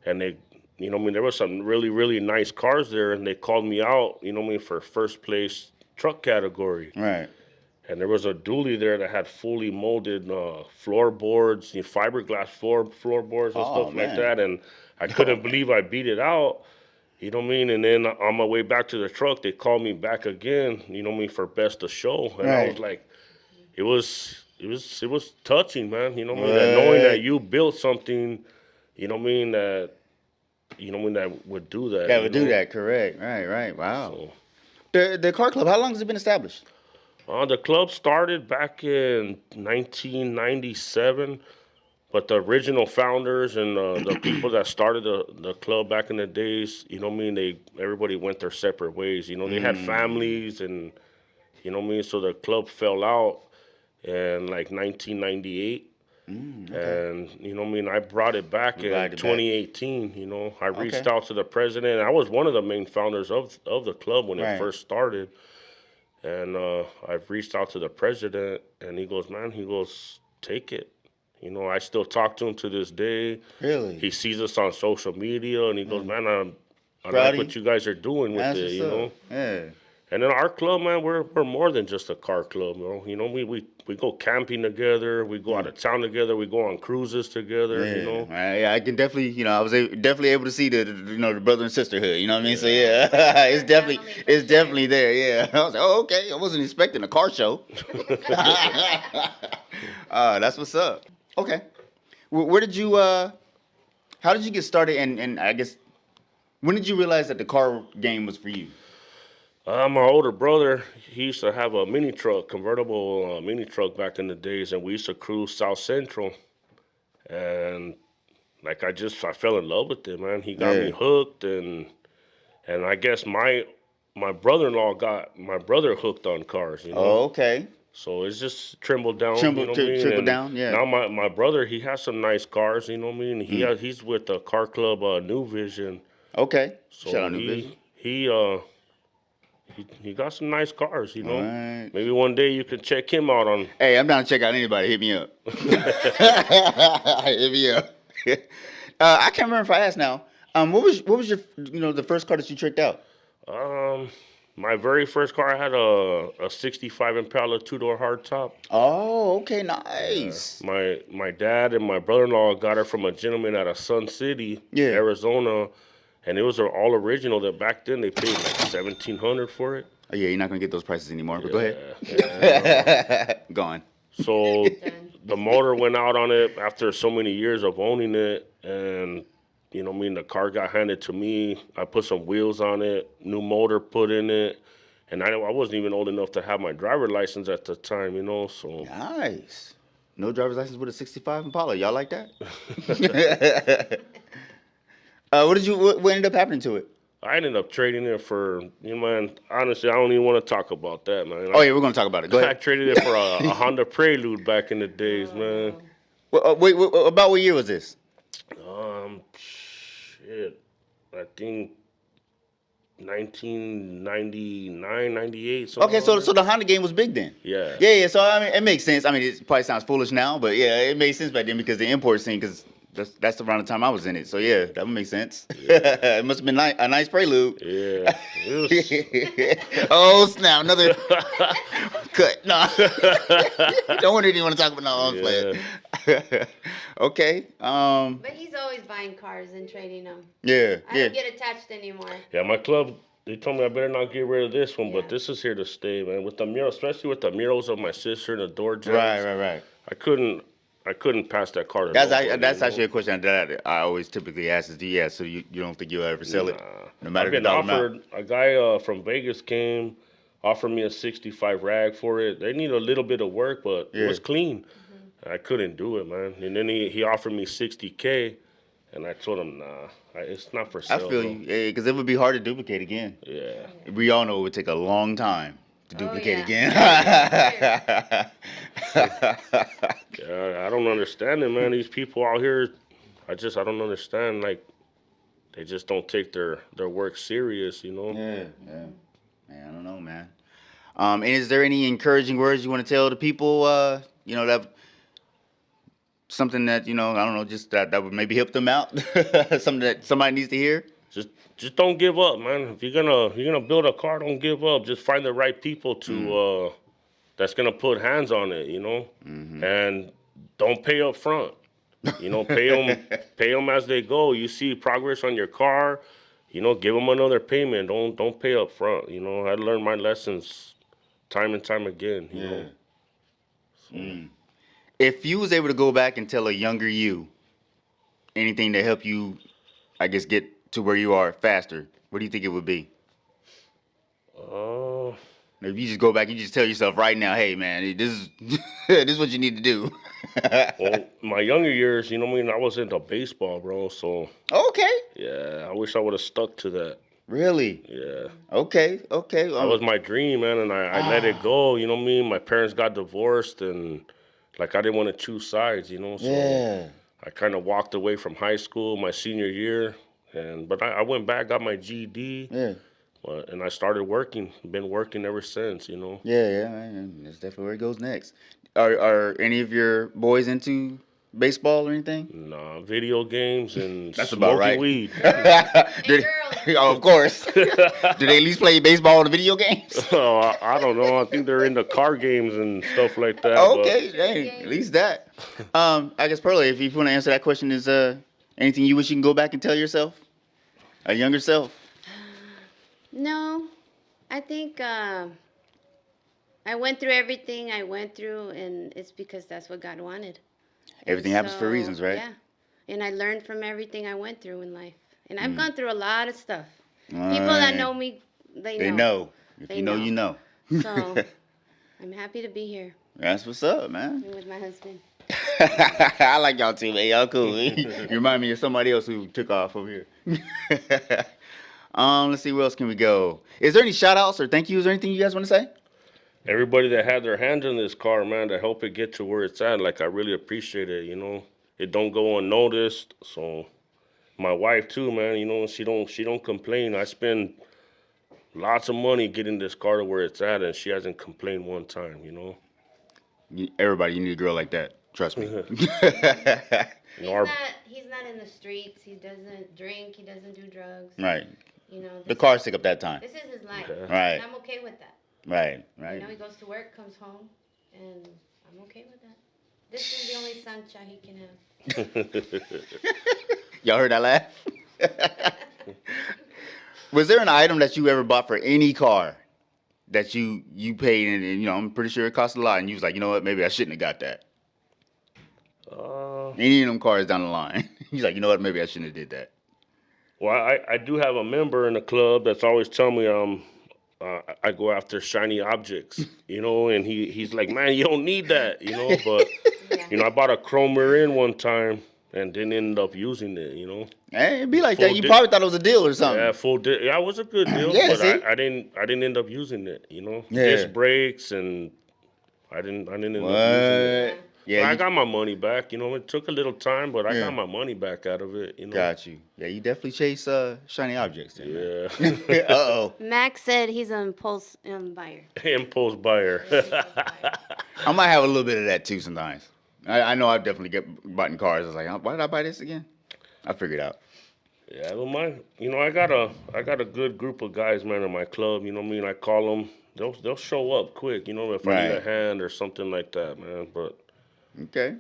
and they, you know what I mean, there was some really, really nice cars there, and they called me out, you know what I mean, for first place truck category. Right. And there was a dually there that had fully molded floorboards, fiberglass floorboards and stuff man. like that. And I couldn't believe I beat it out. You know what I mean? And then on my way back to the truck, they called me back again, you know what I mean, for best of show. And I was like, it was touching, man. You know what I mean? That knowing that you built something, you know what I mean, that would do that. Yeah, would do that, correct. Right. Wow. So, The car club, how long has it been established? the club started back in 1997, but the original founders and the people that started the club back in the days, you know what I mean, everybody went their separate ways. You know, they had families and, you know what I mean, so the club fell out in like 1998. And, you know what I mean, I brought it back in 2018, you know. I reached out to the president. I was one of the main founders of the club when it first started. And I've reached out to the president, and he goes, take it. You know, I still talk to him to this day. Really? He sees us on social media, and he goes, man, I like what you guys are doing with it, you know. Yeah. And then our club, man, we're more than just a car club, bro. You know, we go camping together, we go out of town together, we go on cruises together, you know. I can definitely, I was definitely able to see the brother and sisterhood. You know what I mean? So yeah, it's definitely there. Yeah, I was like, oh, okay. I wasn't expecting a car show. That's what's up. Okay, where did you? How did you get started? And I guess when did you realize that the car game was for you? My older brother, he used to have a mini truck, convertible mini truck back in the days, and we used to cruise South Central. And like I fell in love with it, man. He got me hooked, and I guess my brother-in-law got my brother hooked on cars. You know. Oh, okay. So it's just trickled down. Trickle down. Yeah. Now my brother, he has some nice cars. You know what I mean? He's with the car club New Vision. Okay. So Shout out New Vision. He got some nice cars, you know. Right. Maybe one day you could check him out on. Hey, I'm down to check out anybody. Hit me up. Hit me up. I can't remember if I asked now. What was your the first car that you tricked out? My very first car, I had a '65 Impala 2-door hardtop. Oh, okay, nice. My dad and my brother-in-law got it from a gentleman out of Sun City, Arizona. And it was all original. That back then they paid like $1,700 for it. Oh yeah, you're not gonna get those prices anymore. But go ahead. Gone. So the motor went out on it after so many years of owning it, and the car got handed to me. I put some wheels on it, new motor put in it, and I wasn't even old enough to have my driver's license at the time. So nice. No driver's license with a '65 Impala. Y'all like that? What ended up happening to it? I ended up trading it for, man, honestly, I don't even want to talk about that, man. Oh, yeah, we're going to talk about it. Go ahead. I traded it for a Honda Prelude back in the days, man. Wait, about what year was this? I think 1999, 98. Okay, so the Honda game was big then. Yeah. Yeah. So I mean, it makes sense. I mean, it probably sounds foolish now, but yeah, it made sense back then because the import scene, because that's around the time I was in it. So yeah, that would make sense. Yeah. It must have been a nice prelude. Yeah. Oh snap! Another cut. No. Don't want to talk about no playing. Okay. But he's always buying cars and trading them. Yeah. I don't get attached anymore. Yeah, my club. They told me I better not get rid of this one, but this is here to stay, man. With the murals, especially with the murals of my sister and the door jambs. Right. I couldn't pass that car. That's actually a question that I always typically ask is, so you don't think you'll ever sell it? No matter the dollar amount? A guy from Vegas came, offered me a '65 rag for it. They need a little bit of work, but it was clean. I couldn't do it, man. And then he offered me $60K, and I told him, nah, it's not for sale. I feel you, because it would be hard to duplicate again. Yeah. We all know it would take a long time to duplicate again. I don't understand it, man. These people out here, I don't understand. Like, they just don't take their work serious, Yeah. Man, I don't know, man. And is there any encouraging words you want to tell the people, that something that, I don't know, just that would maybe help them out? Something that somebody needs to hear? Just don't give up, man. If you're gonna build a car, don't give up. Just find the right people to that's gonna put hands on it, and don't pay up front. Pay them as they go. You see progress on your car, give them another payment. Don't pay up front. I learned my lessons time and time again. If you was able to go back and tell a younger you anything to help you, I guess, get to where you are faster, what do you think it would be? If you just go back, you just tell yourself right now, hey man, this is this is what you need to do. Well, my younger years, I was into baseball, bro. So okay. Yeah, I wish I would have stuck to that. Really? Yeah. Okay. That was my dream, man, and I let it go. My parents got divorced, and I didn't want to choose sides, So I kind of walked away from high school my senior year, but I went back, got my GED. Yeah. And I started working. Been working ever since, Yeah, man. That's definitely where it goes next. Are any of your boys into baseball or anything? Nah, video games and That's smoking about right. weed. Oh, of course. Do they at least play baseball in the video games? I don't know. I think they're into car games and stuff like that. Okay, dang, at least that. I guess Pearlie, if you want to answer that question, is anything you wish you can go back and tell yourself, a younger self? No, I think I went through everything I went through, and it's because that's what God wanted. Everything happens for So, reasons, right? Yeah, and I learned from everything I went through in life, and I've gone through a lot of stuff. People that know me, they know. If They you know, you know. So I'm happy to be here That's what's up, man. with my husband. I like y'all too, man. Y'all cool. You remind me of somebody else who took off over here. Let's see, where else can we go? Is there any shout outs or thank yous or anything you guys want to say? Everybody that had their hands in this car, man, to help it get to where it's at, like, I really appreciate it, you know. It don't go unnoticed. So my wife too, man, you know, she don't complain. I spend lots of money getting this car to where it's at, and she hasn't complained one time, you know. Everybody, you need a girl like that. Trust me. He's not in the streets. He doesn't drink. He doesn't do drugs. Right. You know. The cars take up that time. This is his life. Okay. Right. And I'm okay with that. Right. You know, he goes to work, comes home, and I'm okay with that. This is the only sunshine he can have. Y'all heard that laugh? Was there an item that you ever bought for any car that you paid and you know, I'm pretty sure it cost a lot and you was like, you know what, maybe I shouldn't have got that? Any of them cars down the line. He's like, you know what, maybe I shouldn't have did that. Well, I do have a member in the club that's always telling me I go after shiny objects, you know, and he's like, man, you don't need that, you know, but, you know, I bought a chrome rear end one time and didn't end up using it, you know. Hey, it'd be like that. You probably thought it was a deal or something. Yeah, yeah, it was a good deal, Yeah, but see? I didn't end up using it, you know. Yeah. Disc brakes and I didn't end up using it. Yeah, I got my money back, you know. It took a little time, but I got my money back out of it, you know. Got you. Yeah, you definitely chase shiny objects. Then, yeah. Uh-oh. Max said he's an impulse buyer. Impulse buyer. I might have a little bit of that too sometimes. I know I've definitely bought in cars. I was like, why did I buy this again? I figured out. Yeah, well, I got a good group of guys, man, in my club. You know what I mean? I call them. They'll show up quick. You know, if I need a hand or something like that, man. But okay,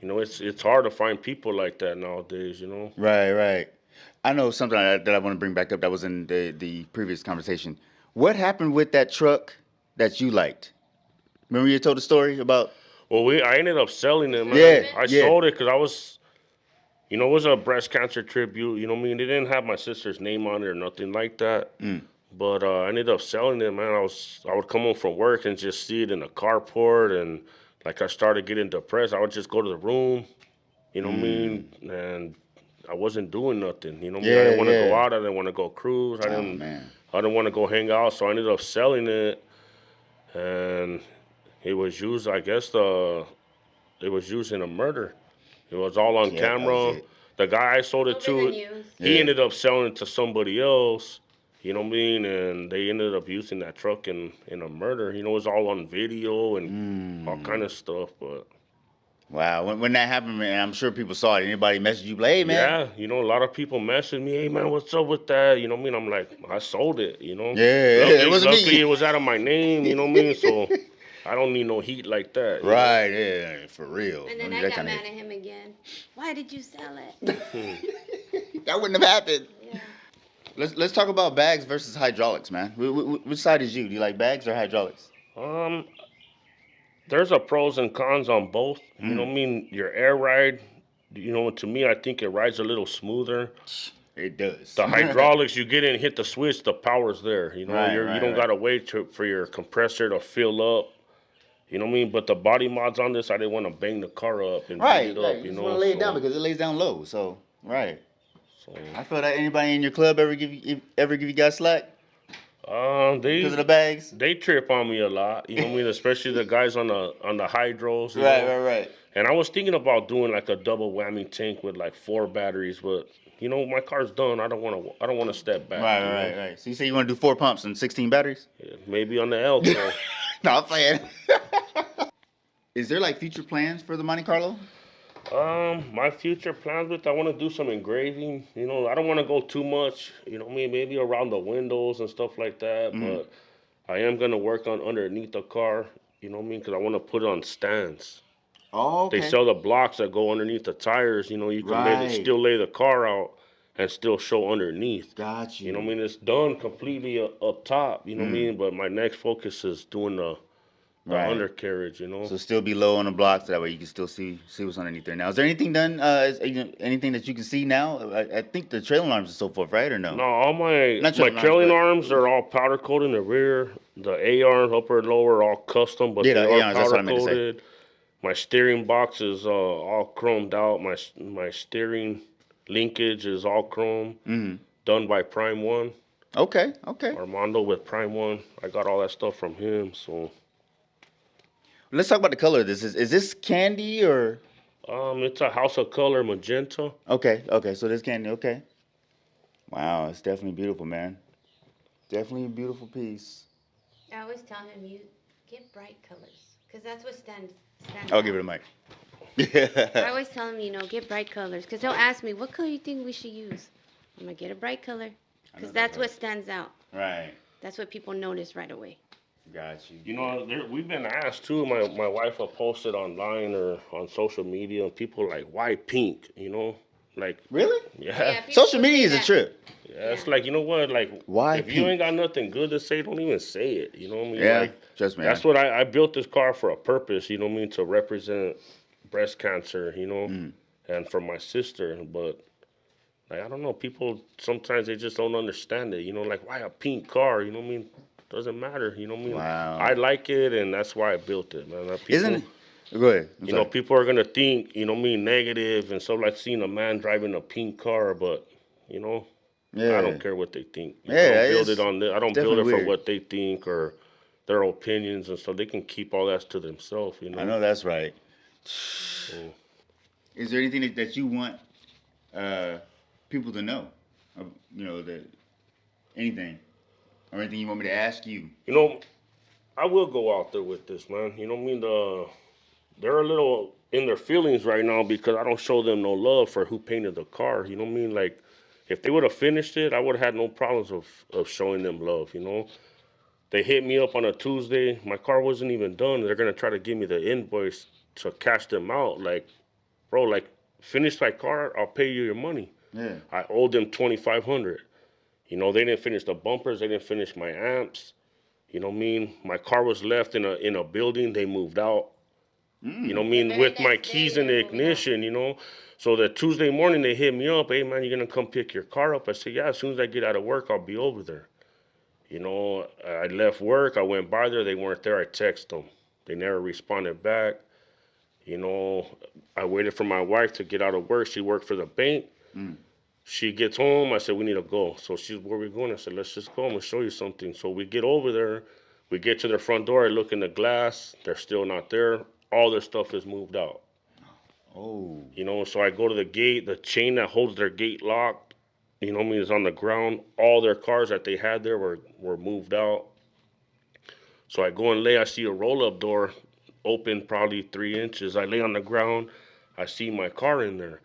you know, it's hard to find people like that nowadays. You know. Right. I know something that I want to bring back up that was in the previous conversation. What happened with that truck that you liked? Remember you told the story about? Well, I ended up selling it, man. Yeah, I sold it because I was, you know, it was a breast cancer tribute. You know what I mean? They didn't have my sister's name on it or nothing like that. But I ended up selling it, man. I would come home from work and just see it in the carport, and like I started getting depressed. I would just go to the room, you know what I mean? And I wasn't doing nothing, you know what I mean? I didn't want to go out. I didn't want to go cruise. I didn't want to go hang out. So I ended up selling it, and it was used, I guess, it was used in a murder. It was all on camera. The guy I sold it to, he ended up selling it to somebody else. You know what I mean? And they ended up using that truck in a murder. You know, it was all on video and all kind of stuff. But wow, when that happened, man, I'm sure people saw it. Anybody messaged you, hey, man? Yeah, you know, a lot of people messaged me, hey, man, what's up with that? You know what I mean? I'm like, I sold it, you know? Yeah, luckily, it wasn't me. Luckily, it was out of my name, you know what I mean? So I don't need no heat like that. Right, yeah, for real. And then I got mad at him again. Why did you sell it? That wouldn't have happened. Yeah. Let's talk about bags versus hydraulics, man. Which side is you? Do you like bags or hydraulics? There's a pros and cons on both. You know what I mean? Your air ride, you know, to me, I think it rides a little smoother. It does. The hydraulics, you get in, hit the switch, the power's there. You know, you don't gotta wait for your compressor to fill up. You know what I mean? But the body mods on this, I didn't want to bang the car up and beat it up. You know, want to lay it down because it lays down low. So I feel that anybody in your club ever give you guys slack? Because of the bags? They trip on me a lot. You know what I mean? Especially the guys on the hydros. Right. And I was thinking about doing like a double whammy tank with like 4 batteries, but you know, my car's done. I don't want to step back. Right. So you say you want to do 4 pumps and 16 batteries? Yeah, maybe on the Elk. No, I'm playing. Is there like future plans for the Monte Carlo? My future plans with I want to do some engraving. You know, I don't want to go too much. You know, what I mean, maybe around the windows and stuff like that. Mm. But I am gonna work on underneath the car. You know what I mean? Because I want to put it on stands. Oh, They okay. sell the blocks that go underneath the tires. You know, you can Right. still lay the car out and still show underneath. Got you. You know what I mean? It's done completely up top. You know what I mean? But my next focus is doing the Right. undercarriage. You know. So still be low on the blocks, so that way you can still see what's underneath there. Now, is there anything done? Anything that you can see now? I think the trailing arms and so forth, right, or no? No, all my Not my trailing arms, trailing but- arms are all powder coated in the rear. The A arms, upper and lower, are all custom, but Yeah, they the are A-arms, that's what I powder meant to say. coated. My steering box is all chromed out. My steering linkage is all chrome, Mm-hmm. done by Prime One. Okay. Okay. Armando with Prime One. I got all that stuff from him. So Let's talk about the color of this. Is this candy or? it's a House of Color magenta. Okay. Okay. So this candy. Okay. Wow, it's definitely beautiful, man. Definitely a beautiful piece. I always tell him, you get bright colors, because that's what stands I'll out. give it a mic. I always tell him, get bright colors, because they'll ask me, what color you think we should use? I'm going to get a bright color, because that's what stands out. Right. That's what people notice right away. Got you. You know, we've been asked too. My wife will post it online or on social media, and people are like, why pink? You know, like Really? yeah. people Social media say is a that. trip. Yeah, it's like, you know what, like, Why if you pink? ain't got nothing good to say, don't even say it, you know what I mean? Yeah, Like, trust me. that's what I built this car for a purpose, you know what I mean, to represent breast cancer, you know, and for my sister, but, like, I don't know, people, sometimes they just don't understand it, you know, like, why a pink car, you know what I mean? Doesn't matter, you know what I mean? Wow. I like it, and that's why I built it, man. People, Isn't it? Go ahead. I'm you know, sorry. people are gonna think, you know what I mean, negative, and so, like, seeing a man driving a pink car, but, you know, Yeah. I don't care what they think. Yeah, I don't build it's it on I don't build definitely it for weird. what they think or their opinions and stuff. They can keep all that to themselves, you know. I know that's right. Mm. Is there anything that you want people to know? You know, that anything or anything you want me to ask you? You know, I will go out there with this, man. You know what I mean? They're a little in their feelings right now because I don't show them no love for who painted the car. You know what I mean? Like, if they would have finished it, I would have had no problems of showing them love, you know. They hit me up on a Tuesday. My car wasn't even done. They're gonna try to give me the invoice to cash them out. Like, bro, like, finish my car, I'll pay you your money. Yeah. I owed them $2,500. You know, they didn't finish the bumpers. They didn't finish my amps. You know what I mean? My car was left in a building. They moved out. You know what I mean? very With my next day, keys in the they're moving out. ignition, you know. So that Tuesday morning they hit me up. Hey man, you gonna come pick your car up? I said, yeah. As soon as I get out of work, I'll be over there. You know, I left work. I went by there. They weren't there. I texted them. They never responded back. You know, I waited for my wife to get out of work. She worked for the bank. She gets home. I said, we need to go. So she's, where we going? I said, let's just go. I'm going to show you something. So we get over there. We get to their front door. I look in the glass. They're still not there. All their stuff is moved out. Oh. You know, so I go to the gate. The chain that holds their gate locked, you know what I mean, is on the ground. All their cars that they had there were moved out. So I go and lay. I see a roll-up door open probably 3 inches. I lay on the ground. I see my car in there.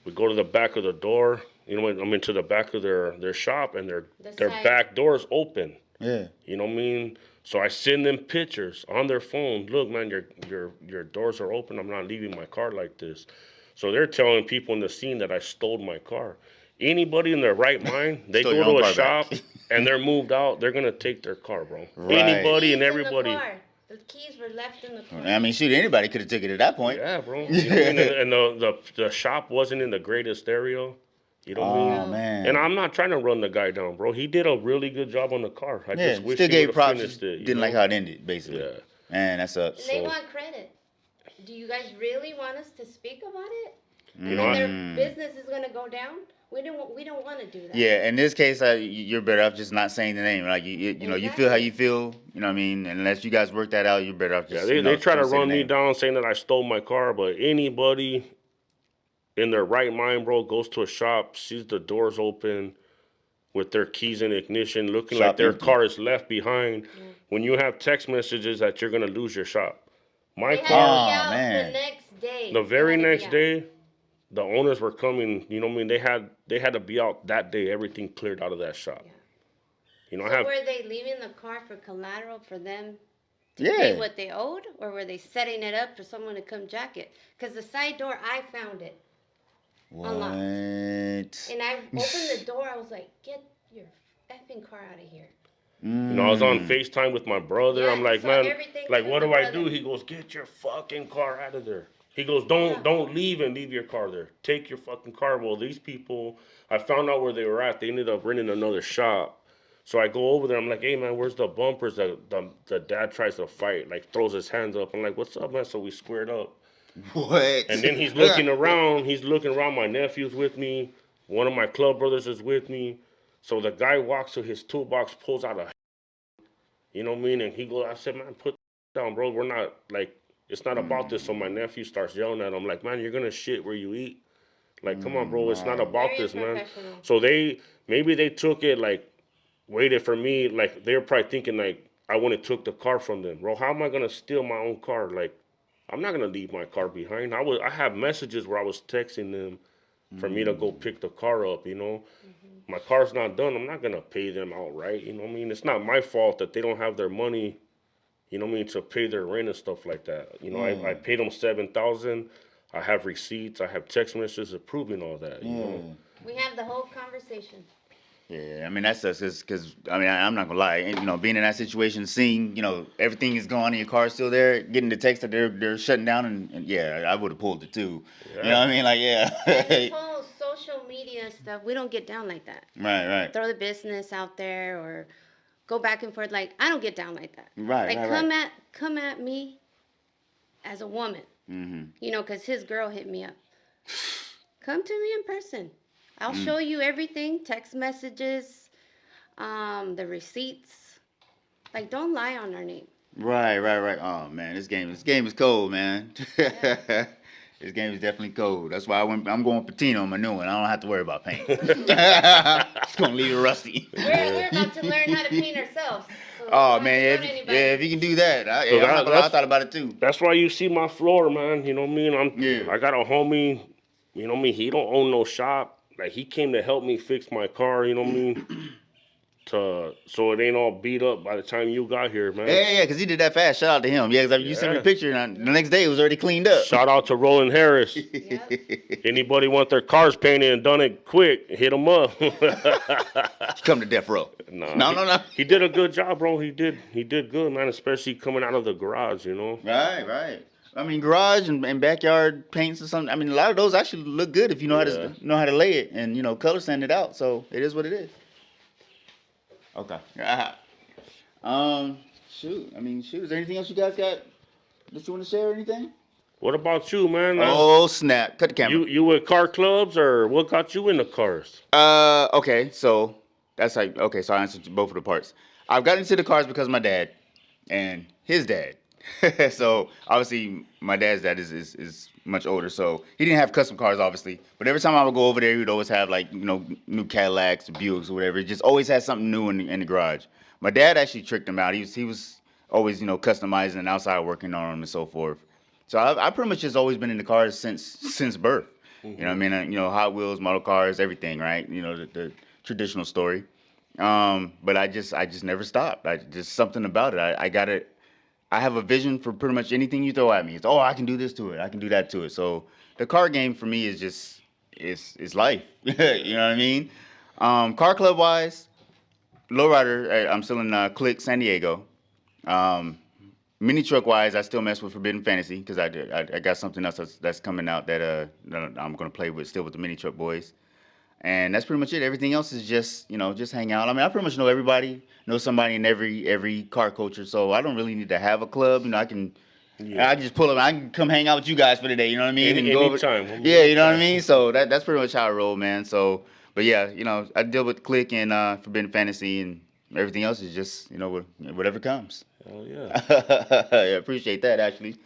We go to the back of the door. You know, I'm into the back of their shop, and their side. back door's open. Yeah. You know what I mean? So I send them pictures on their phone. Look, man, your doors are open. I'm not leaving my car like this. So they're telling people in the scene that I stole my car. Anybody in their right mind, they Stole your go own to a car back. shop and they're moved out, they're gonna take their car, bro. Right. Anybody and Keys in everybody. The car. The keys were left in the car. I mean, shoot, anybody could have taken it at that point. Yeah, bro. You know what I mean? And the shop wasn't in the greatest area. You know what I mean? Oh man. And I'm not trying to run the guy down, bro. He did a really good job on the car. I Yeah. just wish Still he gave would have props. finished it. Didn't like how it ended, basically. Yeah. Man, that sucks. And they So- want credit. Do you guys really want us to speak about it? You know, And their business is gonna go down? We don't want to do that. Yeah, in this case, you're better off just not saying the name. Like you know, you feel how you feel. You know what I mean? And unless you guys work that out, you're better off just. Yeah, they try to don't say the run me name. down saying that I stole my car, but anybody in their right mind, bro, goes to a shop, sees the doors open with their keys in ignition, looking Shop like their empty. car is left behind. When you have text messages that you're gonna lose your shop. My They had car, me out man. the next day. The very They had to be next out. day, the owners were coming. You know what I mean? They had to be out that day. Everything cleared out of that shop. Yeah. You know, So I have. were they leaving the car for collateral for them to Yeah. pay what they owed, or were they setting it up for someone to come jack it? Because the side door, I found it unlocked. And I opened the door. I was like, "Get your effing car out of here!" You know, I was on Mm. FaceTime with my brother. Yeah, I'm he like, saw man, everything like, from what my do I brother. do? He goes, get your fucking car out of there. He goes, don't leave and leave your car there. Take your fucking car. Well, these people, I found out where they were at. They ended up renting another shop. So I go over there. I'm like, hey, man, where's the bumpers? The dad tries to fight, like throws his hands up. I'm like, what's up, man? So we squared up. What? And then he's looking around. He's looking around. My nephew's with me. One of my club brothers is with me. So the guy walks to his toolbox, pulls out a, you know what I mean? And he goes, I said, man, put down, bro. We're not, like, it's not about this. So my nephew starts yelling at him, like, man, you're going to shit where you eat. Like, come on, bro. It's not about Very this, man. unprofessional. So maybe they took it, like, waited for me. Like, they were probably thinking, like, I went and took the car from them. Bro, how am I going to steal my own car? Like, I'm not going to leave my car behind. I have messages where I was texting them for me to go pick the car up, you know. My car's not done. I'm not going to pay them outright, you know what I mean? It's not my fault that they don't have their money, you know what I mean, to pay their rent and stuff like that. You know, I paid them $7,000. I have receipts. I have text messages approving all that, you know. We have the whole conversation. Yeah, I mean that's us because I mean I'm not gonna lie, and, you know, being in that situation, seeing, you know, everything is gone and your car's still there, getting the text that they're shutting down, and yeah, I would have pulled it too. Yeah. You know what I mean? Like, yeah. And this whole social media stuff, we don't get down like that. Right. Throw the business out there or go back and forth. Like, I don't get down like that. Right, Like, come at me as a woman. Mm-hmm. You know, because his girl hit me up. Come to me in person. I'll show you everything, text messages, the receipts. Like, don't lie on our name. Right. Oh man, this game is cold, man. Yeah. This game is definitely cold. That's why I'm going patina on my new one. I don't have to worry about paint. It's gonna leave it rusty. We're about to learn how to paint ourselves. So Oh don't man, have to go to if anybody. you can do that, So I'm not gonna lie, I thought about it too. That's why you see my floor, man. You know what I mean? I got a homie, you know what I mean? He don't own no shop. Like, he came to help me fix my car, you know what I mean? So it ain't all beat up by the time you got here, man. Yeah, because he did that fast. Shout out to him. Yeah, because you sent me a picture, and the next day it was already cleaned up. Shout out to Roland Harris. Yep. Anybody want their cars painted and done it quick, hit him up. Come to death row. No. He did a good job, bro. He did good, man, especially coming out of the garage, you know? Right. I mean, garage and backyard paints or something. I mean, a lot of those actually look good if you know how to lay it and, you know, color sand it out. So it is what it is. Okay. Shoot. Is there anything else you guys got that you want to share or anything? What about you, man? Oh snap! Cut the camera. You with car clubs, or what got you into cars? Okay. So that's like So I answered both of the parts. I've gotten into the cars because of my dad and his dad. So obviously my dad's dad is much older, so he didn't have custom cars obviously. But every time I would go over there, he would always have, like, you know, new Cadillacs, Buicks, or whatever. He just always had something new in the garage. My dad actually tricked him out. He was always, you know, customizing and outside working on them and so forth. So I pretty much just always been in the cars since birth. Mm-hmm. You know what I mean? You know, Hot Wheels, model cars, everything, right? You know, the traditional story. But I just never stopped. Just something about it. I have a vision for pretty much anything you throw at me. It's, I can do this to it. I can do that to it. So the car game for me is just, it's life. You know what I mean? Car club wise, lowrider, I'm still in Click, San Diego. Mini truck wise, I still mess with Forbidden Fantasy because I got something else that's coming out that I'm gonna play with still with the mini truck boys. And that's pretty much it. Everything else is just, you know, just hang out. I mean, I pretty much know everybody, know somebody in every car culture, so I don't really need to have a club. You know, I can just pull up. I can come hang out with you guys for the day. You know what I mean? Anytime. Yeah, you know what I mean. So that's pretty much how I roll, man. So, but yeah, you know, I deal with Click and Forbidden Fantasy, and everything else is just, you know, whatever comes. Oh yeah. I appreciate that actually.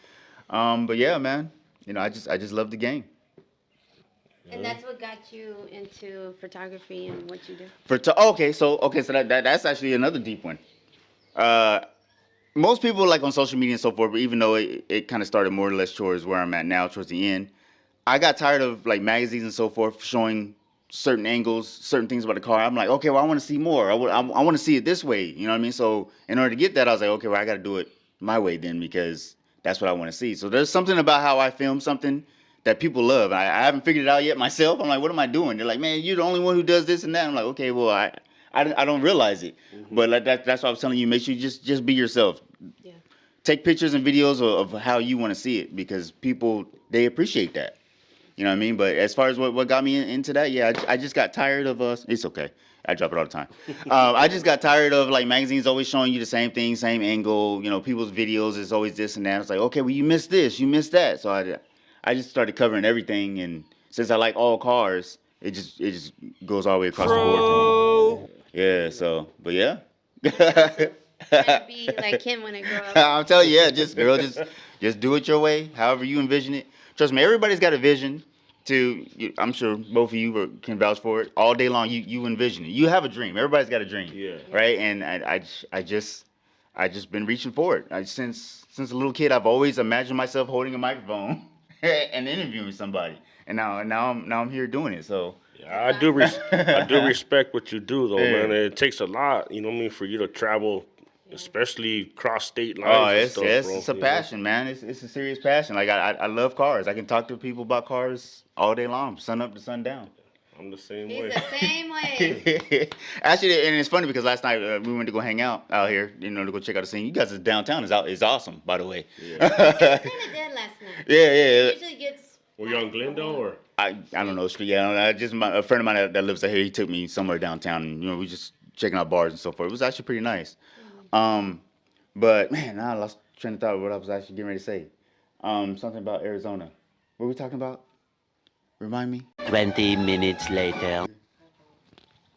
But yeah, man, you know, I just love the game. And that's what got you into photography and what you do? So that's actually another deep one. most people like on social media and so forth, but even though it kind of started more or less towards where I'm at now, towards the end, I got tired of like magazines and so forth showing certain angles, certain things about the car. I'm like, okay, well, I want to see more. I want to see it this way. You know what I mean? So in order to get that, I was like, okay, well, I got to do it my way then because that's what I want to see. So there's something about how I film something that people love. I haven't figured it out yet myself. I'm like, what am I doing? They're like, man, you're the only one who does this and that. I'm like, okay, well, I don't realize it. But like that's what I was telling you. Make sure you just be yourself. Yeah. Take pictures and videos of how you want to see it because people, they appreciate that. You know what I mean? But as far as what got me into that, yeah, I just got tired of it's okay. I drop it all the time. I just got tired of like magazines always showing you the same thing, same angle. You know, people's videos is always this and that. It's like, okay, well, you missed this, you missed that. So I just started covering everything. And since I like all cars, it just goes all the way across the board for me. Yeah. So, but yeah. Try to be like him when I grow up. I'm telling you, yeah, just do it your way, however you envision it. Trust me, everybody's got a vision. I'm sure both of you can vouch for it. All day long, you envision it. You have a dream. Everybody's got a dream. Yeah. Right. And I just been reaching for it. Since a little kid, I've always imagined myself holding a microphone and interviewing somebody. And now I'm here doing it. So. Yeah, I do respect what you do though, man. It takes a lot, you know what I mean, for you to travel, especially cross state lines. Oh, and stuff, bro, it's a passion, man. It's a serious passion. Like I love cars. I can talk to people about cars all day long, sun up to sundown. I'm the same He's way. the same way. Actually, and it's funny because last night we went to go hang out here, you know, to go check out the scene. You guys' downtown is awesome, by the way. It was kind of dead last night. Yeah. It usually gets. Were you on Glendale or? I don't know street. Yeah, just a friend of mine that lives out here. He took me somewhere downtown, and you know, we just checking out bars and so forth. It was actually pretty nice. But man, now I lost train of thought of what I was actually getting ready to say. Something about Arizona. What were we talking about? Remind me. 20 minutes later.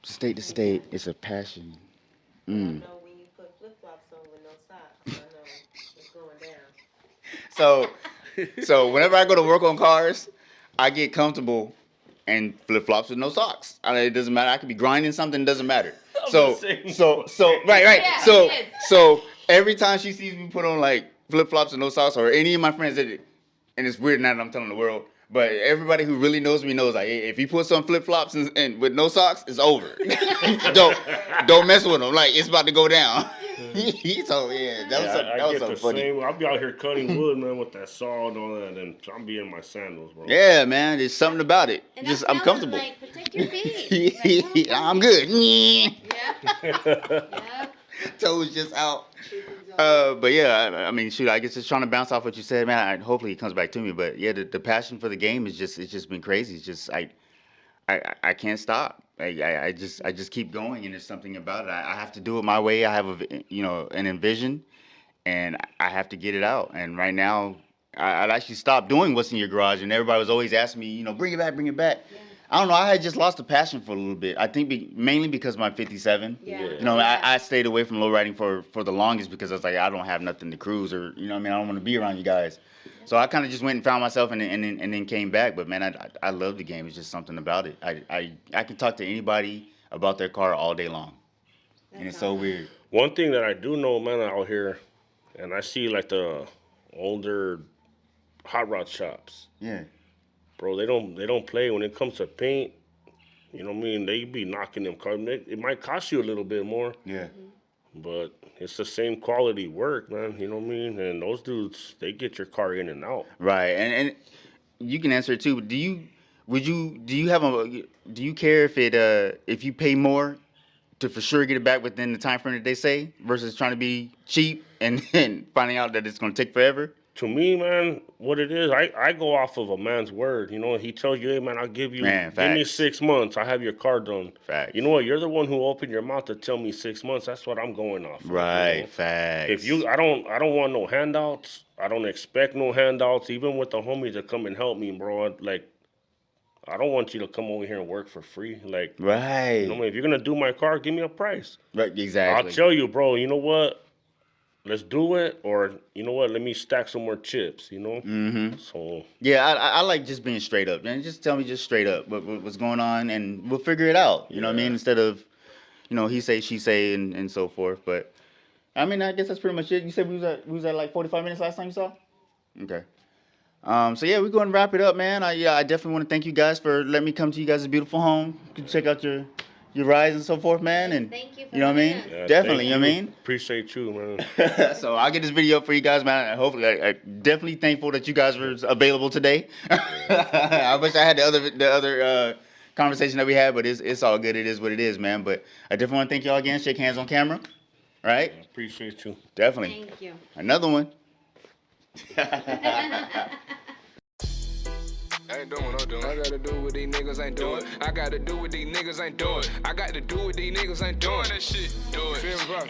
State to state, it's a passion. I know when you put flip-flops on with no socks, I know it's going down. So whenever I go to work on cars, I get comfortable and flip-flops with no socks. It doesn't matter. I could be grinding something, it doesn't matter. So right. Yeah, So every time she sees me put on like flip-flops and no socks, or any of my friends that, and it's weird now that I'm telling the world, but everybody who really knows me knows like if he puts on flip-flops and with no socks, it's over. don't mess with him. Like it's about to go down. So yeah, that was so funny. Same. I'll be out here cutting wood, man, with that saw and all that, and I'm be in my sandals, bro. Yeah, man, there's something about it. And Just I'm comfortable. like, protect your feet. Like, I'm good. yeah. Yeah. Toes just out. But yeah, I mean, shoot, I guess just trying to bounce off what you said, man. Hopefully it comes back to me. But yeah, the passion for the game it's just been crazy. It's just I can't stop. I just keep going, and there's something about it. I have to do it my way. I have an envision, and I have to get it out. And right now, I'd actually stopped doing what's in your garage, and everybody was always asking me, bring it back, bring it back. Yeah. I don't know. I had just lost the passion for a little bit. I think mainly because of my 57. Yeah. I stayed away from low riding for the longest because I was like, I don't have nothing to cruise, or I don't want to be around you guys. So I kind of just went and found myself and then came back. But man, I love the game. It's just something about it. I can talk to anybody about their car all day long, and it's so weird. One thing that I do know, man, out here, and I see like the older hot rod shops. Yeah. Bro, they don't play when it comes to paint. You know what I mean? They be knocking them cars. It might cost you a little bit more. Yeah. But it's the same quality work, man. You know what I mean? And those dudes, they get your car in and out. Right. And you can answer it too. Do you care if you pay more to for sure get it back within the time frame that they say versus trying to be cheap and finding out that it's going to take forever? To me, man, what it is, I go off of a man's word. He tells you, hey, man, I'll give me 6 months. I have your car done. Facts. You know what? You're the one who opened your mouth to tell me 6 months. That's what I'm going off of. Right. Facts. I don't want no handouts. I don't expect no handouts. Even with the homies that come and help me, bro. Like, I don't want you to come over here and work for free. Like, right. You know what I mean? If you're gonna do my car, give me a price. Right. Exactly. I'll tell you, bro. You know what? Let's do it, or you know what? Let me stack some more chips. Mm-hmm. So yeah, I like just being straight up, man. Just tell me just straight up what's going on, and we'll figure it out. You know what I mean? Instead of, he say, she say, and so forth. But I mean, I guess that's pretty much it. You said we was at like 45 minutes last time you saw? Okay. So yeah, we're going to wrap it up, man. I definitely want to thank you guys for letting me come to you guys' beautiful home. You can check out your rides and so forth, man. And Thank you for you know what I mean? having us. Yeah, Definitely, thank you know what I mean? Appreciate you, man. So I'll get this video up for you guys, man. Hopefully, I definitely thankful that you guys were available today. I wish I had the other conversation that we had, but it's all good. It is what it is, man. But I definitely want to thank y'all again. Shake hands on camera, right? Appreciate you. Definitely. Thank you. Another one. I ain't doing what I'm doing. I gotta do what these niggas ain't doing. I gotta do what these niggas ain't doing. I got to do what these niggas ain't doing. That shit, do it. Feel me, bro?